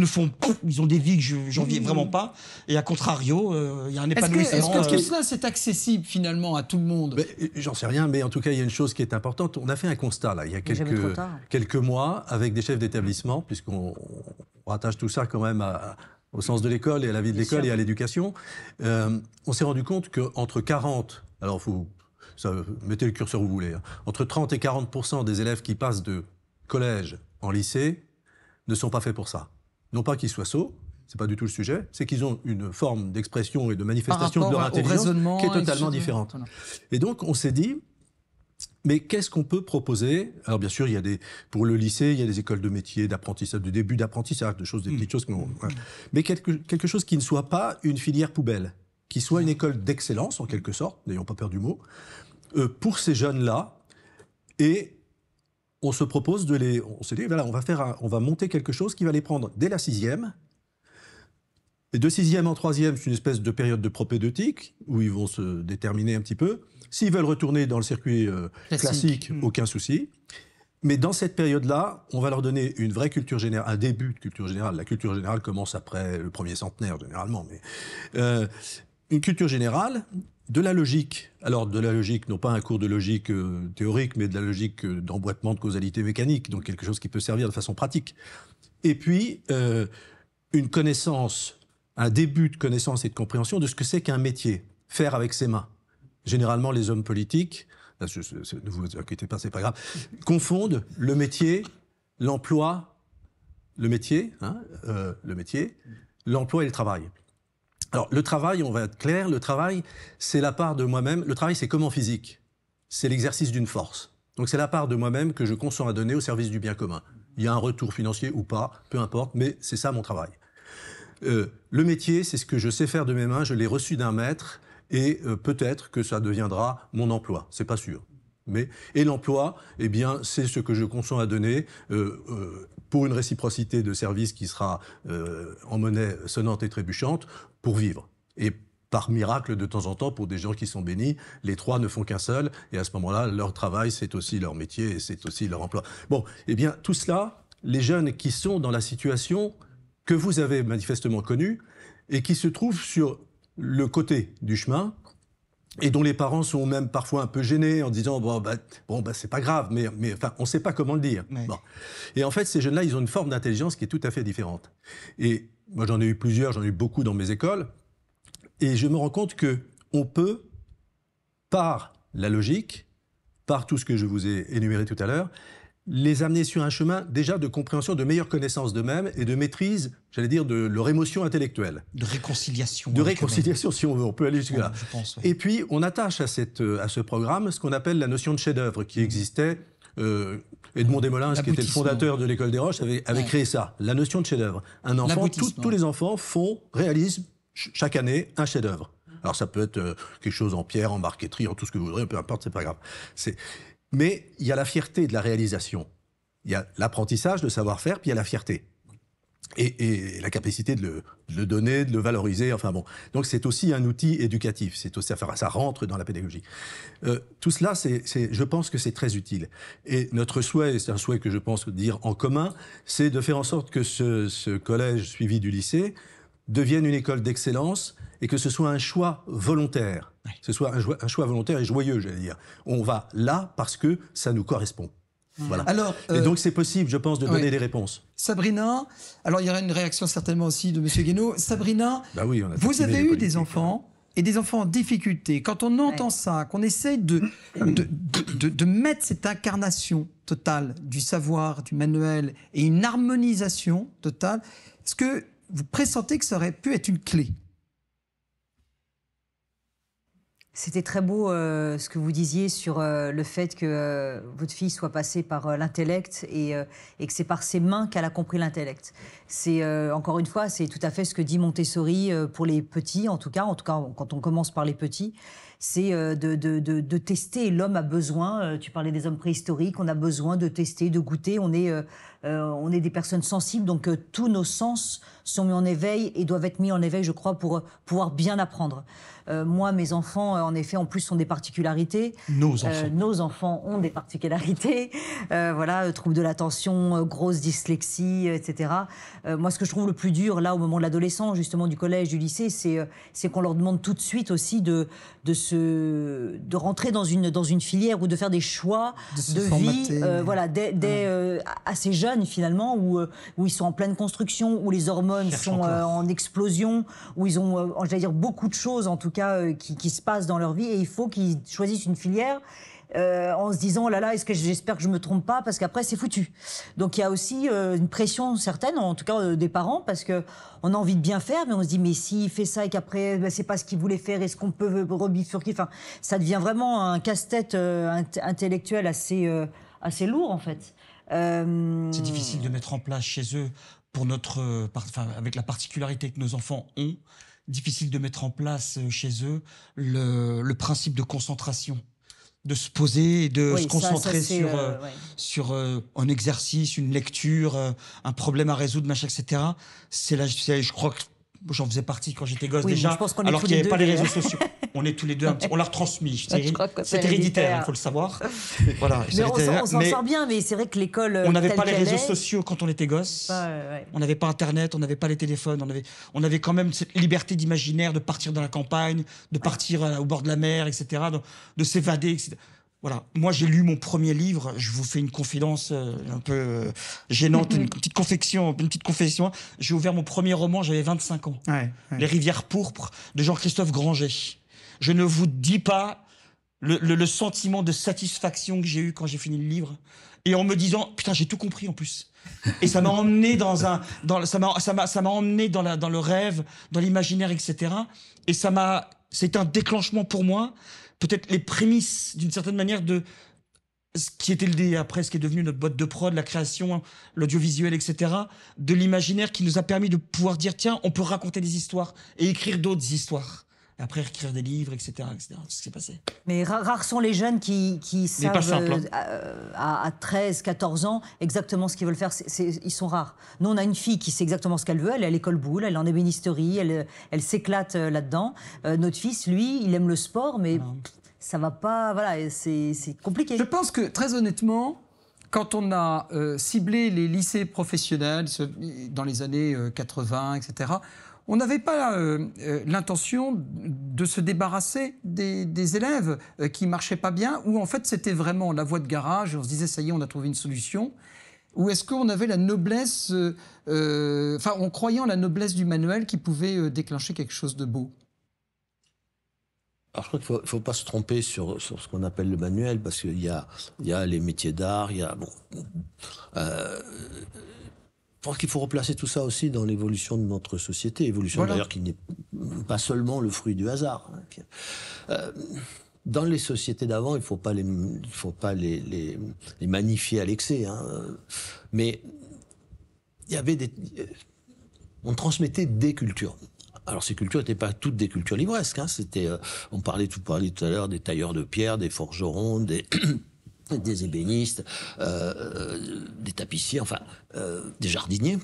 ont des vies que j'envie vraiment pas. Et à contrario, il y a un épanouissement. Est-ce que tout cela, c'est accessible finalement à tout le monde? J'en sais rien, mais en tout cas, il y a une chose qui est importante. On a fait un constat, là, il y a quelques mois, avec des chefs d'établissement, puisqu'on rattache tout ça quand même au sens de l'école et à la vie de l'école et à l'éducation. On s'est rendu compte qu'entre 40... Alors, mettez le curseur où vous voulez. Entre 30 et 40% des élèves qui passent de collège en lycée ne sont pas faits pour ça. Non pas qu'ils soient sots, c'est pas du tout le sujet, c'est qu'ils ont une forme d'expression et de manifestation de leur intelligence qui est totalement différente. Voilà. Et donc, on s'est dit, mais qu'est-ce qu'on peut proposer? Alors bien sûr, pour le lycée, il y a des écoles de métiers, d'apprentissage, de début d'apprentissage, des petites choses. Mais quelque chose qui ne soit pas une filière poubelle, qui soit une école d'excellence, en quelque sorte, n'ayons pas peur du mot, pour ces jeunes-là. Et on se propose on s'est dit, voilà, on va monter quelque chose qui va les prendre dès la 6e. Et de 6e en 3e, c'est une espèce de période de propédeutique, où ils vont se déterminer un petit peu. S'ils veulent retourner dans le circuit classique, aucun souci. Mais dans cette période-là, on va leur donner une vraie culture générale, un début de culture générale. La culture générale commence après le premier centenaire, généralement. Mais une culture générale, de la logique. Alors, de la logique, non pas un cours de logique théorique, mais de la logique d'emboîtement de causalité mécanique, donc quelque chose qui peut servir de façon pratique. Et puis, une connaissance, un début de connaissance et de compréhension de ce que c'est qu'un métier, faire avec ses mains. Généralement, les hommes politiques, ne vous inquiétez pas, c'est pas grave, confondent le métier, l'emploi, l'emploi et le travail. Alors, le travail, on va être clair, le travail, c'est la part de moi-même. Le travail, c'est comme en physique. C'est l'exercice d'une force. Donc, c'est la part de moi-même que je consens à donner au service du bien commun. Il y a un retour financier ou pas, peu importe, mais c'est ça mon travail. Le métier, c'est ce que je sais faire de mes mains, je l'ai reçu d'un maître, et peut-être que ça deviendra mon emploi. C'est pas sûr. Et l'emploi, eh bien, c'est ce que je consens à donner pour une réciprocité de service qui sera en monnaie sonnante et trébuchante pour vivre. Et par miracle, de temps en temps, pour des gens qui sont bénis, les trois ne font qu'un seul. Et à ce moment-là, leur travail, c'est aussi leur métier et c'est aussi leur emploi. Bon, eh bien, tout cela, les jeunes qui sont dans la situation que vous avez manifestement connue et qui se trouvent sur le côté du chemin, et dont les parents sont même parfois un peu gênés en disant c'est pas grave, mais enfin, on sait pas comment le dire. Oui. Bon. Et en fait, ces jeunes-là, ils ont une forme d'intelligence qui est tout à fait différente. Et moi, j'en ai eu plusieurs, j'en ai eu beaucoup dans mes écoles, et je me rends compte que on peut, par la logique, par tout ce que je vous ai énuméré tout à l'heure, les amener sur un chemin déjà de compréhension, de meilleure connaissance d'eux-mêmes et de maîtrise, j'allais dire, de leur émotion intellectuelle. De réconciliation. De réconciliation, si on veut, on peut aller jusque-là. Je pense, oui. Et puis, on attache à ce programme ce qu'on appelle la notion de chef-d'œuvre qui existait. Edmond Desmoulins, qui était le fondateur de l'École des Roches, avait créé ça, la notion de chef-d'œuvre. Un enfant, tous les enfants réalisent chaque année un chef-d'œuvre. Alors, ça peut être quelque chose en pierre, en marqueterie, en tout ce que vous voudrez, peu importe, c'est pas grave. Mais il y a la fierté de la réalisation. Il y a l'apprentissage, de savoir-faire, puis il y a la fierté. Et la capacité de le donner, de le valoriser, enfin bon. Donc c'est aussi un outil éducatif, ça rentre dans la pédagogie. Tout cela, je pense que c'est très utile. Et notre souhait, c'est un souhait que je pense dire en commun, c'est de faire en sorte que ce collège suivi du lycée devienne une école d'excellence et que ce soit un choix volontaire. Oui. Ce soit un choix volontaire et joyeux, j'allais dire. On va là parce que ça nous correspond. Voilà. Alors, et donc c'est possible, je pense, de donner des réponses. Sabrina, alors il y aura une réaction certainement aussi de M. Guénaud. Sabrina, oui, vous avez eu des enfants et des enfants en difficulté. Quand on entend ça, qu'on essaie de mettre cette incarnation totale du savoir, du manuel et une harmonisation totale, est-ce que vous pressentez que ça aurait pu être une clé ? C'était très beau ce que vous disiez sur le fait que votre fille soit passée par l'intellect et que c'est par ses mains qu'elle a compris l'intellect. C'est encore une fois, c'est tout à fait ce que dit Montessori pour les petits, en tout cas quand on commence par les petits, c'est de tester. L'homme a besoin, tu parlais des hommes préhistoriques, on a besoin de tester, de goûter. On est des personnes sensibles, donc tous nos sens sont mis en éveil et doivent être mis en éveil, je crois, pour pouvoir bien apprendre. Moi, mes enfants, en effet, en plus, ont des particularités. Nos enfants ont des particularités. Voilà, troubles de l'attention, grosse dyslexie, etc. Moi, ce que je trouve le plus dur, là, au moment de l'adolescence, justement, du collège, du lycée, c'est qu'on leur demande tout de suite aussi de rentrer dans une filière ou de faire des choix de vie, voilà, dès assez jeunes, finalement, où ils sont en pleine construction, où les hormones sont en explosion, où ils ont, j'allais dire, beaucoup de choses, en tout cas, qui se passent dans leur vie, et il faut qu'ils choisissent une filière en se disant, oh là là, j'espère que je me trompe pas, parce qu'après, c'est foutu. Donc, il y a aussi une pression certaine, en tout cas des parents, parce qu'on a envie de bien faire, mais on se dit, mais s'il fait ça et qu'après, c'est pas ce qu'il voulait faire, est-ce qu'on peut rebifurquer? Enfin, ça devient vraiment un casse-tête intellectuel assez lourd, en fait. C'est difficile de mettre en place chez eux, avec la particularité que nos enfants ont, difficile de mettre en place chez eux le principe de concentration, de se poser et de se concentrer sur un exercice, une lecture, un problème à résoudre, machin, etc. Je crois que j'en faisais partie quand j'étais gosse déjà, alors qu'il n'y avait pas les réseaux sociaux. On est tous les deux, on l'a retransmis. C'est héréditaire, il faut le savoir. Voilà, on s'en sort bien, mais c'est vrai que l'école. On n'avait pas les réseaux sociaux quand on était gosse. On n'avait pas Internet, on n'avait pas les téléphones. On avait quand même cette liberté d'imaginaire, de partir dans la campagne, de partir au bord de la mer, etc., de s'évader, etc. Voilà. Moi, j'ai lu mon premier livre. Je vous fais une confidence un peu gênante, une petite confession. J'ai ouvert mon premier roman, j'avais 25 ans. Les Rivières pourpres de Jean-Christophe Granger. Je ne vous dis pas le sentiment de satisfaction que j'ai eu quand j'ai fini le livre. Et en me disant, putain, j'ai tout compris en plus. Et ça m'a emmené dans le rêve, dans l'imaginaire, etc. Et c'est un déclenchement pour moi. Peut-être les prémices, d'une certaine manière, de ce qui était après ce qui est devenu notre boîte de prod, la création, l'audiovisuel, etc., de l'imaginaire qui nous a permis de pouvoir dire, tiens, on peut raconter des histoires et écrire d'autres histoires. Et après, écrire des livres, etc., etc. Tout ce qui s'est passé. Mais rares sont les jeunes qui savent à 13, 14 ans exactement ce qu'ils veulent faire. Ils sont rares. Nous, on a une fille qui sait exactement ce qu'elle veut. Elle est à l'école Boulle, elle est en ébénisterie, elle s'éclate là-dedans. Notre fils, lui, il aime le sport, mais ça va pas... Voilà, c'est compliqué. Je pense que, très honnêtement, quand on a ciblé les lycées professionnels dans les années 80, etc., on n'avait pas l'intention de se débarrasser des élèves qui ne marchaient pas bien, ou en fait c'était vraiment la voie de garage, on se disait ça y est, on a trouvé une solution, ou est-ce qu'on avait la noblesse, en croyant la noblesse du manuel qui pouvait déclencher quelque chose de beau? Alors, je crois qu'il ne faut pas se tromper sur ce qu'on appelle le manuel, parce qu'il y a les métiers d'art, il y a... Je pense qu'il faut replacer tout ça aussi dans l'évolution de notre société, évolution d'ailleurs qui n'est pas seulement le fruit du hasard. Dans les sociétés d'avant, il ne faut pas les magnifier à l'excès, hein. Mais il y avait on transmettait des cultures. Alors ces cultures n'étaient pas toutes des cultures livresques, hein. On parlait tout à l'heure des tailleurs de pierre, des forgerons, des ébénistes, des tapissiers, enfin, des jardiniers.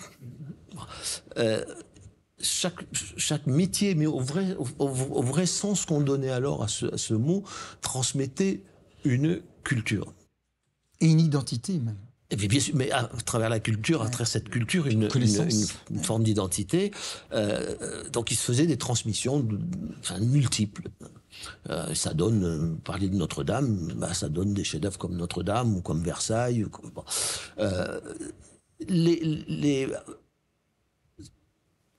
Chaque métier, mais au vrai sens qu'on donnait alors à ce mot, transmettait une culture. Et une identité même. Et puis bien sûr, mais à travers la culture, à travers cette culture, une forme d'identité. Donc il se faisait des transmissions multiples. Ça donne, parler de Notre-Dame, ça donne des chefs-d'œuvre comme Notre-Dame ou comme Versailles.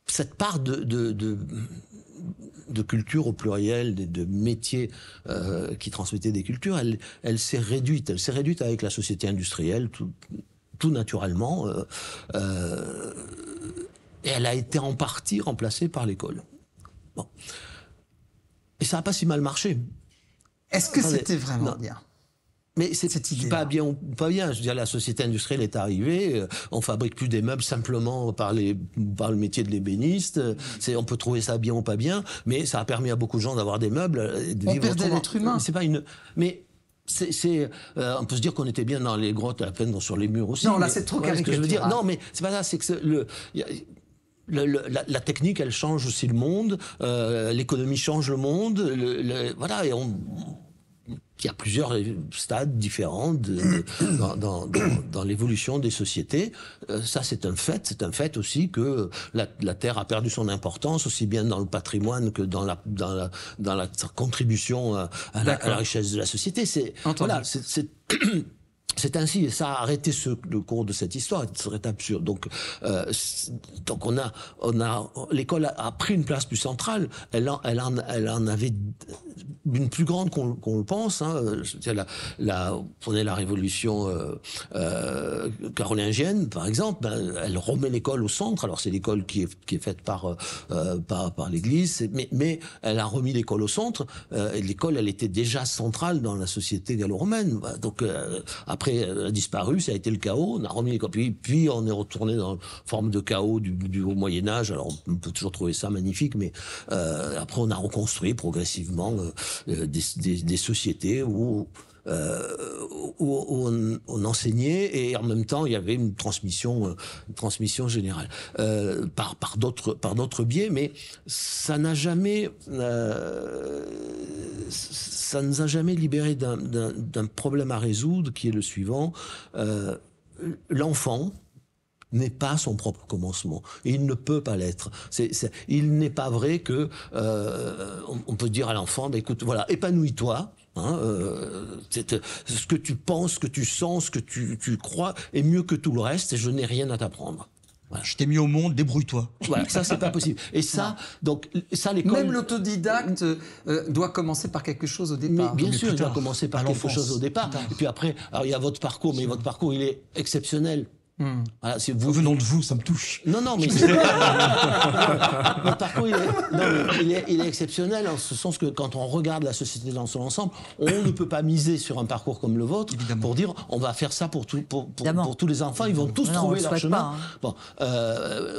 Cette part de culture au pluriel, de métiers qui transmettaient des cultures, elle s'est réduite. Elle s'est réduite avec la société industrielle, tout naturellement. Et elle a été en partie remplacée par l'école. Bon. Et ça n'a pas si mal marché. Est-ce que c'était vraiment bien? Mais c'est pas bien ou pas bien. Je veux dire, la société industrielle est arrivée. On fabrique plus des meubles simplement par le métier de l'ébéniste. On peut trouver ça bien ou pas bien, mais ça a permis à beaucoup de gens d'avoir des meubles. On perdait l'être humain. C'est pas une. Mais on peut se dire qu'on était bien dans les grottes, à peine sur les murs aussi. Non, là c'est trop caricatural. Je veux dire, non, mais c'est pas ça. C'est que la technique, elle change aussi le monde. L'économie change le monde. Voilà, et il y a plusieurs stades différents dans l'évolution des sociétés. Ça, c'est un fait. C'est un fait aussi que la Terre a perdu son importance, aussi bien dans le patrimoine que dans la contribution à la richesse de la société. C'est ainsi, et ça a arrêté le cours de cette histoire. Ce serait absurde. Donc l'école a pris une place plus centrale. Elle en avait une plus grande qu'on le pense. Hein. Prenez la révolution carolingienne, par exemple. Elle remet l'école au centre. Alors c'est l'école qui est faite par l'Église, mais elle a remis l'école au centre. Et l'école, elle était déjà centrale dans la société gallo-romaine. Donc après, elle a disparu, ça a été le chaos. On a remis l'école. Puis on est retourné dans une forme de chaos du haut Moyen Âge. Alors on peut toujours trouver ça magnifique, mais après on a reconstruit progressivement des sociétés où on enseignait et en même temps il y avait une transmission générale par d'autres biais, mais ça nous a jamais libéré d'un problème à résoudre qui est le suivant. L'enfant n'est pas son propre commencement. Et il ne peut pas l'être. Il n'est pas vrai que on peut dire à l'enfant, écoute, voilà, épanouis-toi. Ce que tu penses, ce que tu sens, ce que tu crois est mieux que tout le reste et je n'ai rien à t'apprendre. Voilà. Je t'ai mis au monde, débrouille-toi. Voilà, ça c'est pas possible. Et ça, l'école. Même l'autodidacte doit commencer par quelque chose au départ. Mais bien sûr, il doit commencer par quelque chose au départ. Et puis après, alors il y a votre parcours, mais votre parcours il est exceptionnel. Voilà, venant de vous, ça me touche. Non, mais votre parcours, il est exceptionnel en ce sens que quand on regarde la société dans son ensemble, on ne peut pas miser sur un parcours comme le vôtre. Évidemment. Pour dire on va faire ça pour tous les enfants, ils vont tous trouver leur chemin. Bon,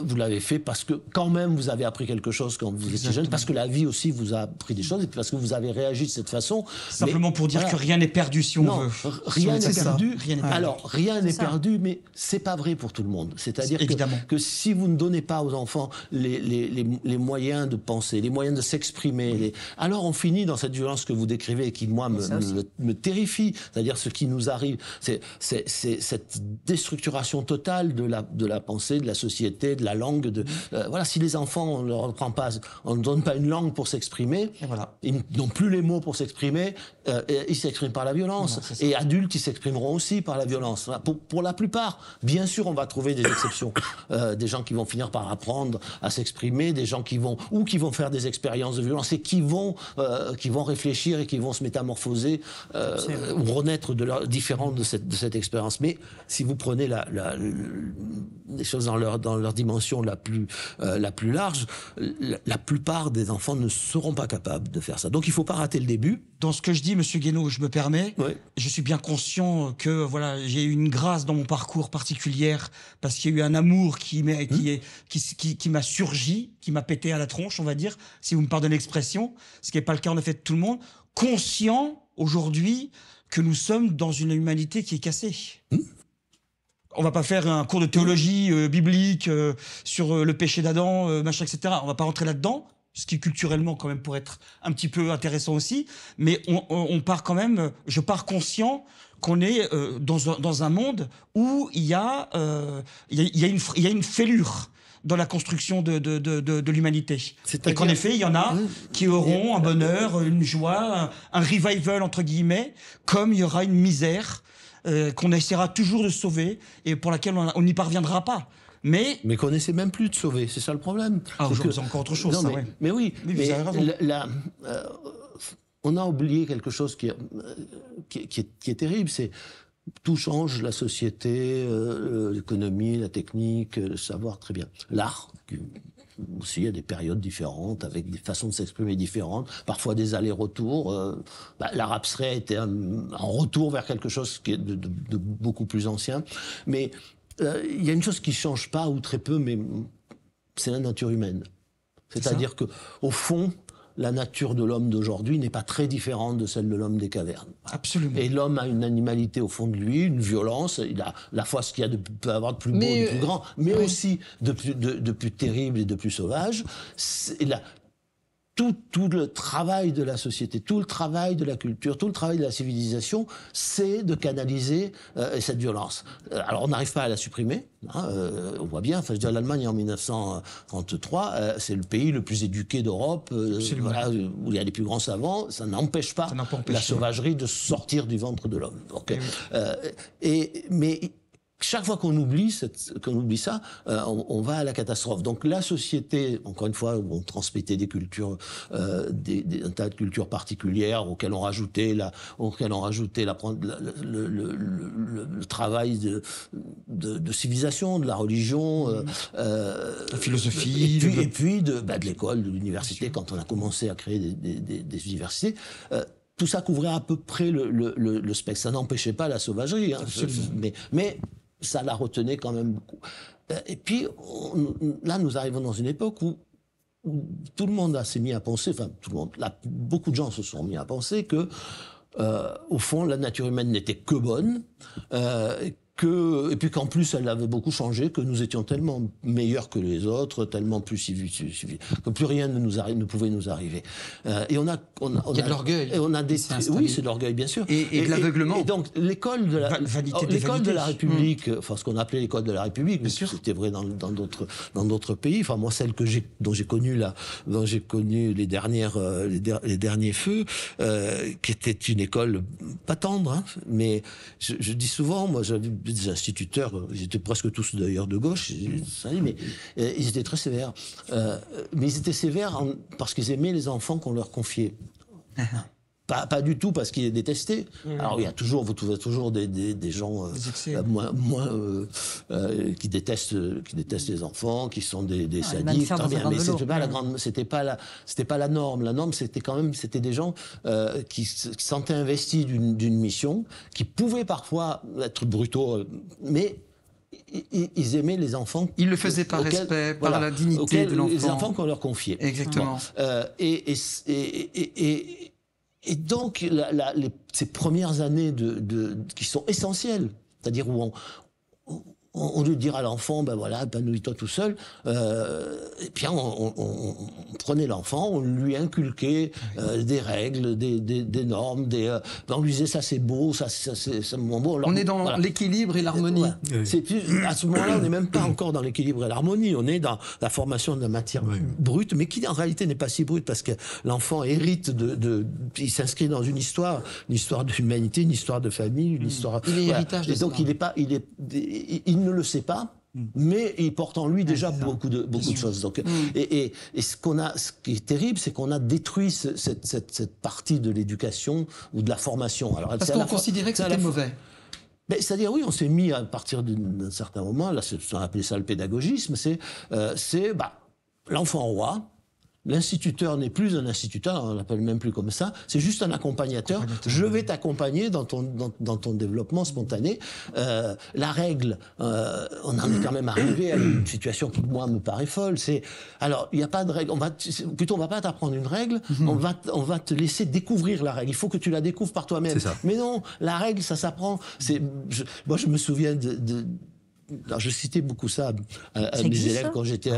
vous l'avez fait parce que quand même vous avez appris quelque chose quand vous étiez jeune, parce que la vie aussi vous a appris des choses et puis parce que vous avez réagi de cette façon. Simplement pour dire que rien n'est perdu si on veut. Rien n'est perdu. Alors rien n'est perdu, mais c'est pas vrai pour tout le monde. C'est-à-dire que si vous ne donnez pas aux enfants les moyens de penser, les moyens de s'exprimer, alors on finit dans cette violence que vous décrivez et qui, moi, me terrifie. C'est-à-dire ce qui nous arrive, c'est cette déstructuration totale de la pensée, de la société, de la langue. Voilà, si les enfants, on ne donne pas une langue pour s'exprimer, ils n'ont plus les mots pour s'exprimer, ils s'expriment par la violence. Et adultes, ils s'exprimeront aussi par la violence. Pour la plupart, bien sûr, on va trouver des exceptions, des gens qui vont finir par apprendre à s'exprimer, des gens qui vont faire des expériences de violence et qui vont réfléchir et qui vont se métamorphoser ou renaître différents de cette expérience. Mais si vous prenez les choses dans leur dimension la plus large, la plupart des enfants ne seront pas capables de faire ça. Donc il ne faut pas rater le début. Dans ce que je dis, Monsieur Guénaud, je me permets, je suis bien conscient que voilà, j'ai eu une grâce dans mon parcours particulière parce qu'il y a eu un amour qui m'a surgi, qui m'a pété à la tronche, on va dire, si vous me pardonnez l'expression, ce qui n'est pas le cas en effet de tout le monde, conscient aujourd'hui que nous sommes dans une humanité qui est cassée. On va pas faire un cours de théologie biblique sur le péché d'Adam, machin, etc. On va pas rentrer là-dedans. Ce qui culturellement quand même pourrait être un petit peu intéressant aussi, mais on part quand même, je pars conscient qu'on est dans un monde où il y a une fêlure dans la construction de l'humanité. Et qu'en effet, il y en a qui auront un bonheur, une joie, un revival entre guillemets, comme il y aura une misère qu'on essaiera toujours de sauver et pour laquelle on n'y parviendra pas. Mais qu'on essaie même plus de sauver, c'est ça le problème. C'est encore autre chose. Non, mais oui, mais on a oublié quelque chose qui est terrible, c'est tout change, la société, l'économie, la technique, le savoir, très bien. L'art, aussi à des périodes différentes, avec des façons de s'exprimer différentes, parfois des allers-retours. L'art abstrait était un retour vers quelque chose qui est de beaucoup plus ancien. Mais il y a une chose qui ne change pas, ou très peu, mais c'est la nature humaine. C'est-à-dire que, au fond, la nature de l'homme d'aujourd'hui n'est pas très différente de celle de l'homme des cavernes. Absolument. Et l'homme a une animalité au fond de lui, une violence. Il a la fois ce qu'il y a peut avoir de plus beau, de plus grand, mais aussi de plus terrible et de plus sauvage. Tout le travail de la société, tout le travail de la culture, tout le travail de la civilisation, c'est de canaliser cette violence. Alors on n'arrive pas à la supprimer, hein, on voit bien, enfin, je veux dire, l'Allemagne en 1933, c'est le pays le plus éduqué d'Europe, voilà, où il y a les plus grands savants, ça n'empêche pas la sauvagerie de sortir du ventre de l'homme. Donc, mais chaque fois qu'on oublie ça, on va à la catastrophe. Donc la société, encore une fois, où on transmettait des cultures, un tas de cultures particulières auxquelles on rajoutait le travail de civilisation, de la religion, la philosophie, et puis de l'école, de l'université, quand on a commencé à créer des universités. Tout ça couvrait à peu près le spectre. Ça n'empêchait pas la sauvagerie, hein, mais ça la retenait quand même beaucoup. Et puis, là, nous arrivons dans une époque où tout le monde s'est mis à penser, enfin, tout le monde, là, beaucoup de gens se sont mis à penser que, au fond, la nature humaine n'était que bonne, et puis qu'en plus, elle avait beaucoup changé, que nous étions tellement meilleurs que les autres, tellement plus civilisés, que plus rien ne pouvait nous arriver. Et il y a de l'orgueil. Oui, c'est de l'orgueil, bien sûr. Et de l'aveuglement. Et donc, l'école de la République, enfin, ce qu'on appelait l'école de la République, c'était vrai dans d'autres pays. Enfin, moi, celle dont j'ai connu les derniers feux, qui était une école pas tendre, hein, mais je dis souvent, moi, j'avais des instituteurs, ils étaient presque tous d'ailleurs de gauche, mais ils étaient très sévères. Mais ils étaient sévères parce qu'ils aimaient les enfants qu'on leur confiait. Pas du tout parce qu'ils les détestaient. Alors vous trouvez toujours des gens qui détestent les enfants, qui sont des sadiques. Mais c'était pas la norme. La norme, c'était des gens qui se sentaient investis d'une mission, qui pouvaient parfois être brutaux, mais ils aimaient les enfants. Ils le faisaient par respect, par la dignité de l'enfant. Les enfants qu'on leur confiait. Exactement. Et donc, ces premières années qui sont essentielles, c'est-à-dire où on lui dire à l'enfant, ben voilà, épanouis-toi tout seul, et puis on prenait l'enfant, on lui inculquait des règles, des normes, on lui disait ça c'est beau, ça c'est moins beau. On est dans l'équilibre et l'harmonie. À ce moment-là, on n'est même pas encore dans l'équilibre et l'harmonie, on est dans la formation de la matière brute, mais qui en réalité n'est pas si brute, parce que l'enfant hérite il s'inscrit dans une histoire de l'humanité, une histoire de famille, une histoire... Il est héritage de ça. Et donc il ne le sait pas, mais il porte en lui déjà beaucoup de choses. Donc, et ce qui est terrible, c'est qu'on a détruit cette partie de l'éducation ou de la formation. Alors, parce qu'on considérait que c'était mauvais. C'est-à-dire, oui, on s'est mis à partir d'un certain moment, là, on a appelé ça le pédagogisme, c'est l'enfant roi. L'instituteur n'est plus un instituteur, on l'appelle même plus comme ça, c'est juste un accompagnateur. Je vais t'accompagner dans ton développement spontané. La règle, on en est quand même arrivé à une situation qui, moi, me paraît folle. Alors, il n'y a pas de règle. On va pas t'apprendre une règle, on va te laisser découvrir la règle. Il faut que tu la découvres par toi-même. Mais non, la règle, ça s'apprend. Moi, je me souviens alors, je citais beaucoup ça à mes élèves quand j'étais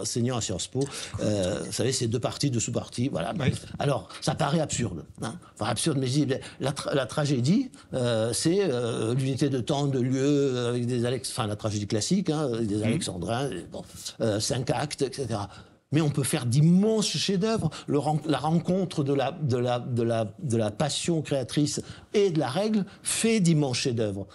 enseignant à Sciences Po. Vous savez, c'est 2 parties, 2 sous-parties. Voilà. Oui. Alors, ça paraît absurde. Hein, enfin, absurde, mais je dis, la tragédie, c'est l'unité de temps, de lieu, avec la tragédie classique, hein, avec des alexandrins, 5 actes, etc. Mais on peut faire d'immenses chefs-d'œuvre. La rencontre de la passion créatrice et de la règle fait d'immenses chefs-d'œuvre.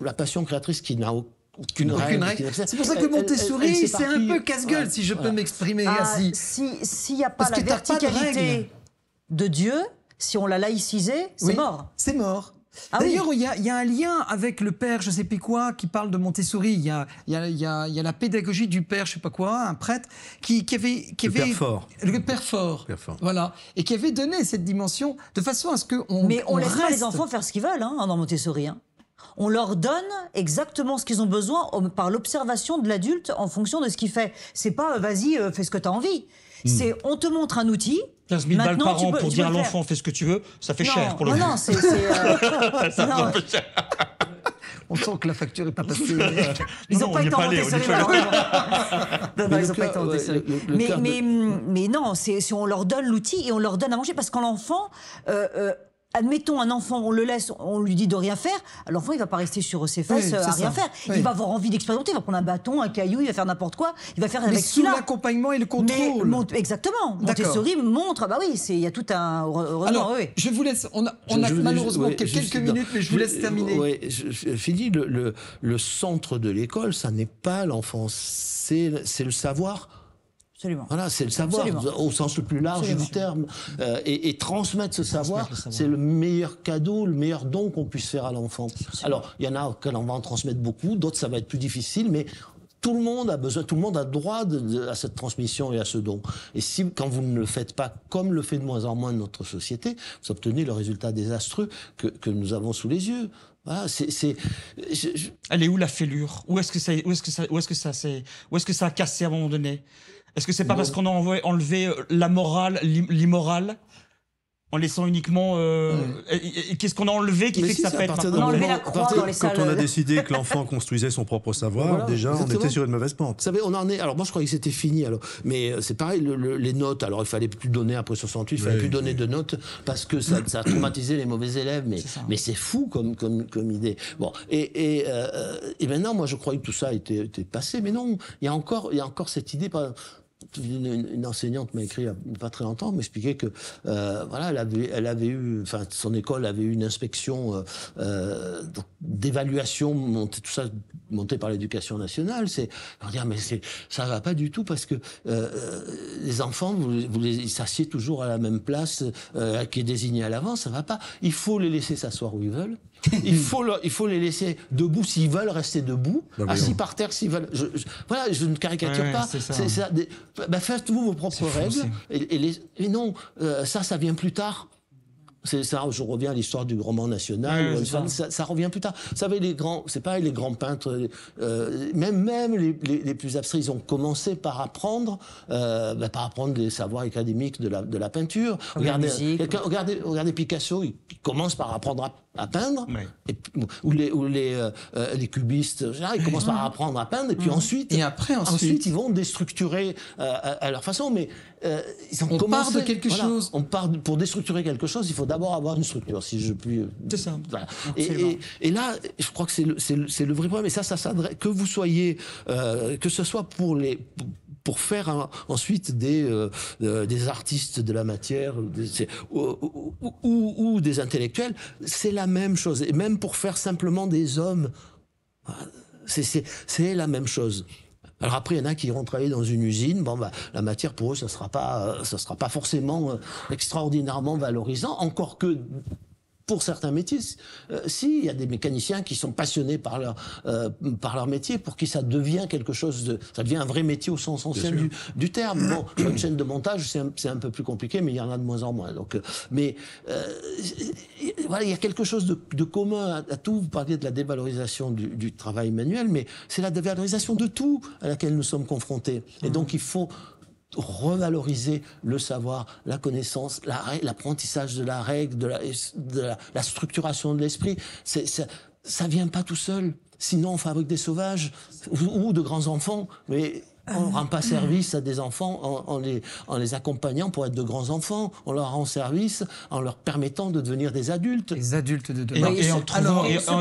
La passion créatrice qui n'a aucune règle. C'est pour ça que Montessori, c'est un peu casse-gueule, si je peux m'exprimer ainsi. S'il n'y a pas la verticalité de Dieu, si on l'a laïcisé, c'est mort. C'est mort. D'ailleurs, il y a un lien avec le père, je ne sais plus quoi, qui parle de Montessori. Il y a la pédagogie du père, je ne sais pas quoi, un prêtre, qui avait... Le père fort. Voilà. Et qui avait donné cette dimension de façon à ce qu'on... Mais on laisse pas les enfants faire ce qu'ils veulent dans Montessori. On leur donne exactement ce qu'ils ont besoin par l'observation de l'adulte en fonction de ce qu'il fait. C'est pas vas-y, fais ce que tu as envie. C'est on te montre un outil. 15 000 balles par an pour dire à l'enfant fais ce que tu veux, ça fait cher pour le coup. Non, c'est ça fait un peu cher. On sent que la facture n'est pas passée. Ils n'ont pas été en Montessori. Non, ils n'ont pas été en Montessori. Mais non, on leur donne l'outil et on leur donne à manger parce qu'en l'enfant... admettons un enfant, on le laisse, on lui dit de rien faire, l'enfant il va pas rester sur ses fesses à rien faire. Il va avoir envie d'expérimenter, il va prendre un bâton, un caillou, il va faire n'importe quoi, il va faire avec ce qu'il a. Mais sous l'accompagnement et le contrôle. Exactement. Montessori montre, il y a tout un... Alors, je vous laisse, on a malheureusement quelques minutes, mais je vous laisse terminer. Oui, je finis, le centre de l'école, ça n'est pas l'enfance, c'est le savoir. Absolument. Voilà, c'est le savoir au sens le plus large du terme. Et transmettre ce savoir, c'est le meilleur cadeau, le meilleur don qu'on puisse faire à l'enfant. Alors, il y en a auxquels on va en transmettre beaucoup, d'autres ça va être plus difficile, mais tout le monde a besoin, tout le monde a droit à cette transmission et à ce don. Et quand vous ne le faites pas, comme le fait de moins en moins notre société, vous obtenez le résultat désastreux que nous avons sous les yeux. Voilà, Elle est où la fêlure ? Où est-ce que ça a cassé à un moment donné ? Est-ce que c'est pas parce qu'on a enlevé la morale, l'immorale, en laissant uniquement... Qu'est-ce qu'on a enlevé qui fait que ça pète maintenant ? On a enlevé la croix dans les salles. Quand on a décidé que l'enfant construisait son propre savoir, on était sur une mauvaise pente. Vous savez, on en est... Alors moi, je croyais que c'était fini. Mais c'est pareil, les notes. Alors il fallait plus donner après 68, il fallait plus donner de notes parce que ça a traumatisé les mauvais élèves. Mais c'est fou comme idée. Bon, et maintenant, moi, je croyais que tout ça était passé. Mais non, il y a encore cette idée... Une enseignante m'a écrit il n'y a pas très longtemps, m'expliquait que elle avait eu, enfin son école avait eu une inspection d'évaluation montée par l'éducation nationale. C'est leur dire mais ça va pas du tout parce que les enfants ils s'assiedent toujours à la même place qui est désignée à l'avance, ça va pas. Il faut les laisser s'asseoir où ils veulent. Il faut les laisser debout s'ils veulent rester debout, assis par terre s'ils veulent. Je ne caricature pas. C'est ça. Faites-vous vos propres règles. Et non, ça vient plus tard. C'est ça, je reviens à l'histoire du roman national. Ça revient plus tard. Vous savez, c'est pareil, les grands peintres, même les plus abstraits, ils ont commencé par apprendre des savoirs académiques de la peinture. Regardez Picasso, il commence par apprendre à peindre, ou les cubistes, ils commencent par apprendre à peindre, et puis ensuite ils vont déstructurer à leur façon, mais on part de quelque chose. Pour déstructurer quelque chose, il faut d'abord avoir une structure, si je puis... C'est ça. Voilà. Et là, je crois que c'est le vrai problème, et ça s'adresse, que vous soyez, que ce soit pour faire ensuite des artistes de la matière ou des intellectuels, c'est la même chose. Et même pour faire simplement des hommes, c'est la même chose. Alors après, il y en a qui iront travailler dans une usine. La matière pour eux, ça sera pas forcément extraordinairement valorisant, encore que pour certains métiers, il y a des mécaniciens qui sont passionnés par leur métier, pour qui ça devient quelque chose ça devient un vrai métier au sens ancien du terme. Bon, sur une chaîne de montage, c'est un peu plus compliqué, mais il y en a de moins en moins. Donc, il y a quelque chose de commun à tout. Vous parliez de la dévalorisation du travail manuel, mais c'est la dévalorisation de tout à laquelle nous sommes confrontés. Et donc, il faut revaloriser le savoir, la connaissance, l'apprentissage de la règle, de la structuration de l'esprit. Ça vient pas tout seul. Sinon, on fabrique des sauvages ou de grands enfants. Mais on ne rend pas service à des enfants en les accompagnant pour être de grands enfants. On leur rend service en leur permettant de devenir des adultes. Les adultes de demain.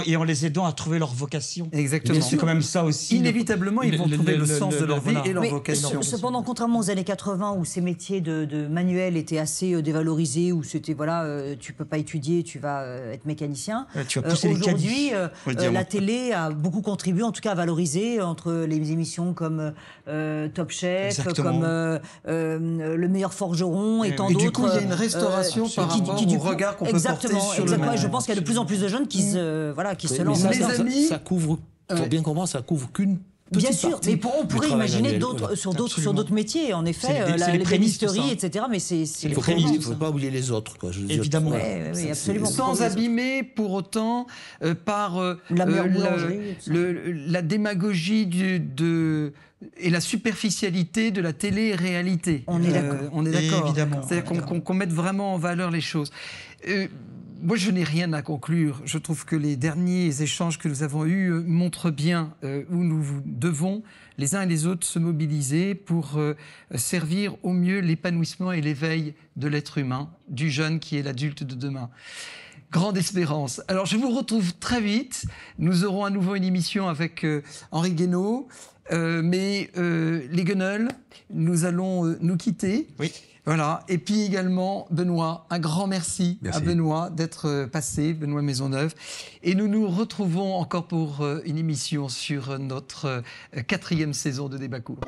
Et en les aidant à trouver leur vocation. Exactement. C'est quand même ça aussi. Inévitablement, ils vont trouver le sens de leur vie et leur vocation. Cependant, contrairement aux années 80, où ces métiers de manuel étaient assez dévalorisés, où c'était, tu peux pas étudier, tu vas être mécanicien. Aujourd'hui, la télé a beaucoup contribué, en tout cas à valoriser, entre les émissions comme Top Chef, Exactement. comme Le Meilleur Forgeron et tant Et d'autres. du coup, il y a une restauration par rapport au regard qu'on peut porter sur le monde. Je pense qu'il y a de plus en plus de jeunes qui se lancent. Mes amis, ça couvre, faut bien comprendre, ça couvre qu'une petite Bien sûr, partie mais on pourrait du travail imaginer manuel. d'autres sur d'autres métiers, en effet, c'est les prémices, tout l'ébénisterie, ça. etc. Mais c'est les Il prémices, ne faut pas oublier les autres. Quoi. Je veux dire, Évidemment. Oui, absolument. sans abîmer pour autant par La meilleure boulangerie, tout ça. la démagogie et la superficialité de la télé-réalité. On est d'accord. On est d'accord. Évidemment. C'est-à-dire qu'on mette vraiment en valeur les choses. Moi, je n'ai rien à conclure. Je trouve que les derniers échanges que nous avons eus montrent bien où nous devons, les uns et les autres, se mobiliser pour servir au mieux l'épanouissement et l'éveil de l'être humain, du jeune qui est l'adulte de demain. Grande espérance. Alors, je vous retrouve très vite. Nous aurons à nouveau une émission avec Henri Guénaud. Mais les Gueneuls, nous allons nous quitter. Oui. Voilà. Et puis également, Benoît, un grand merci à Benoît d'être passé, Benoît Maisonneuve. Et nous nous retrouvons encore pour une émission sur notre 4e saison de Débat Court.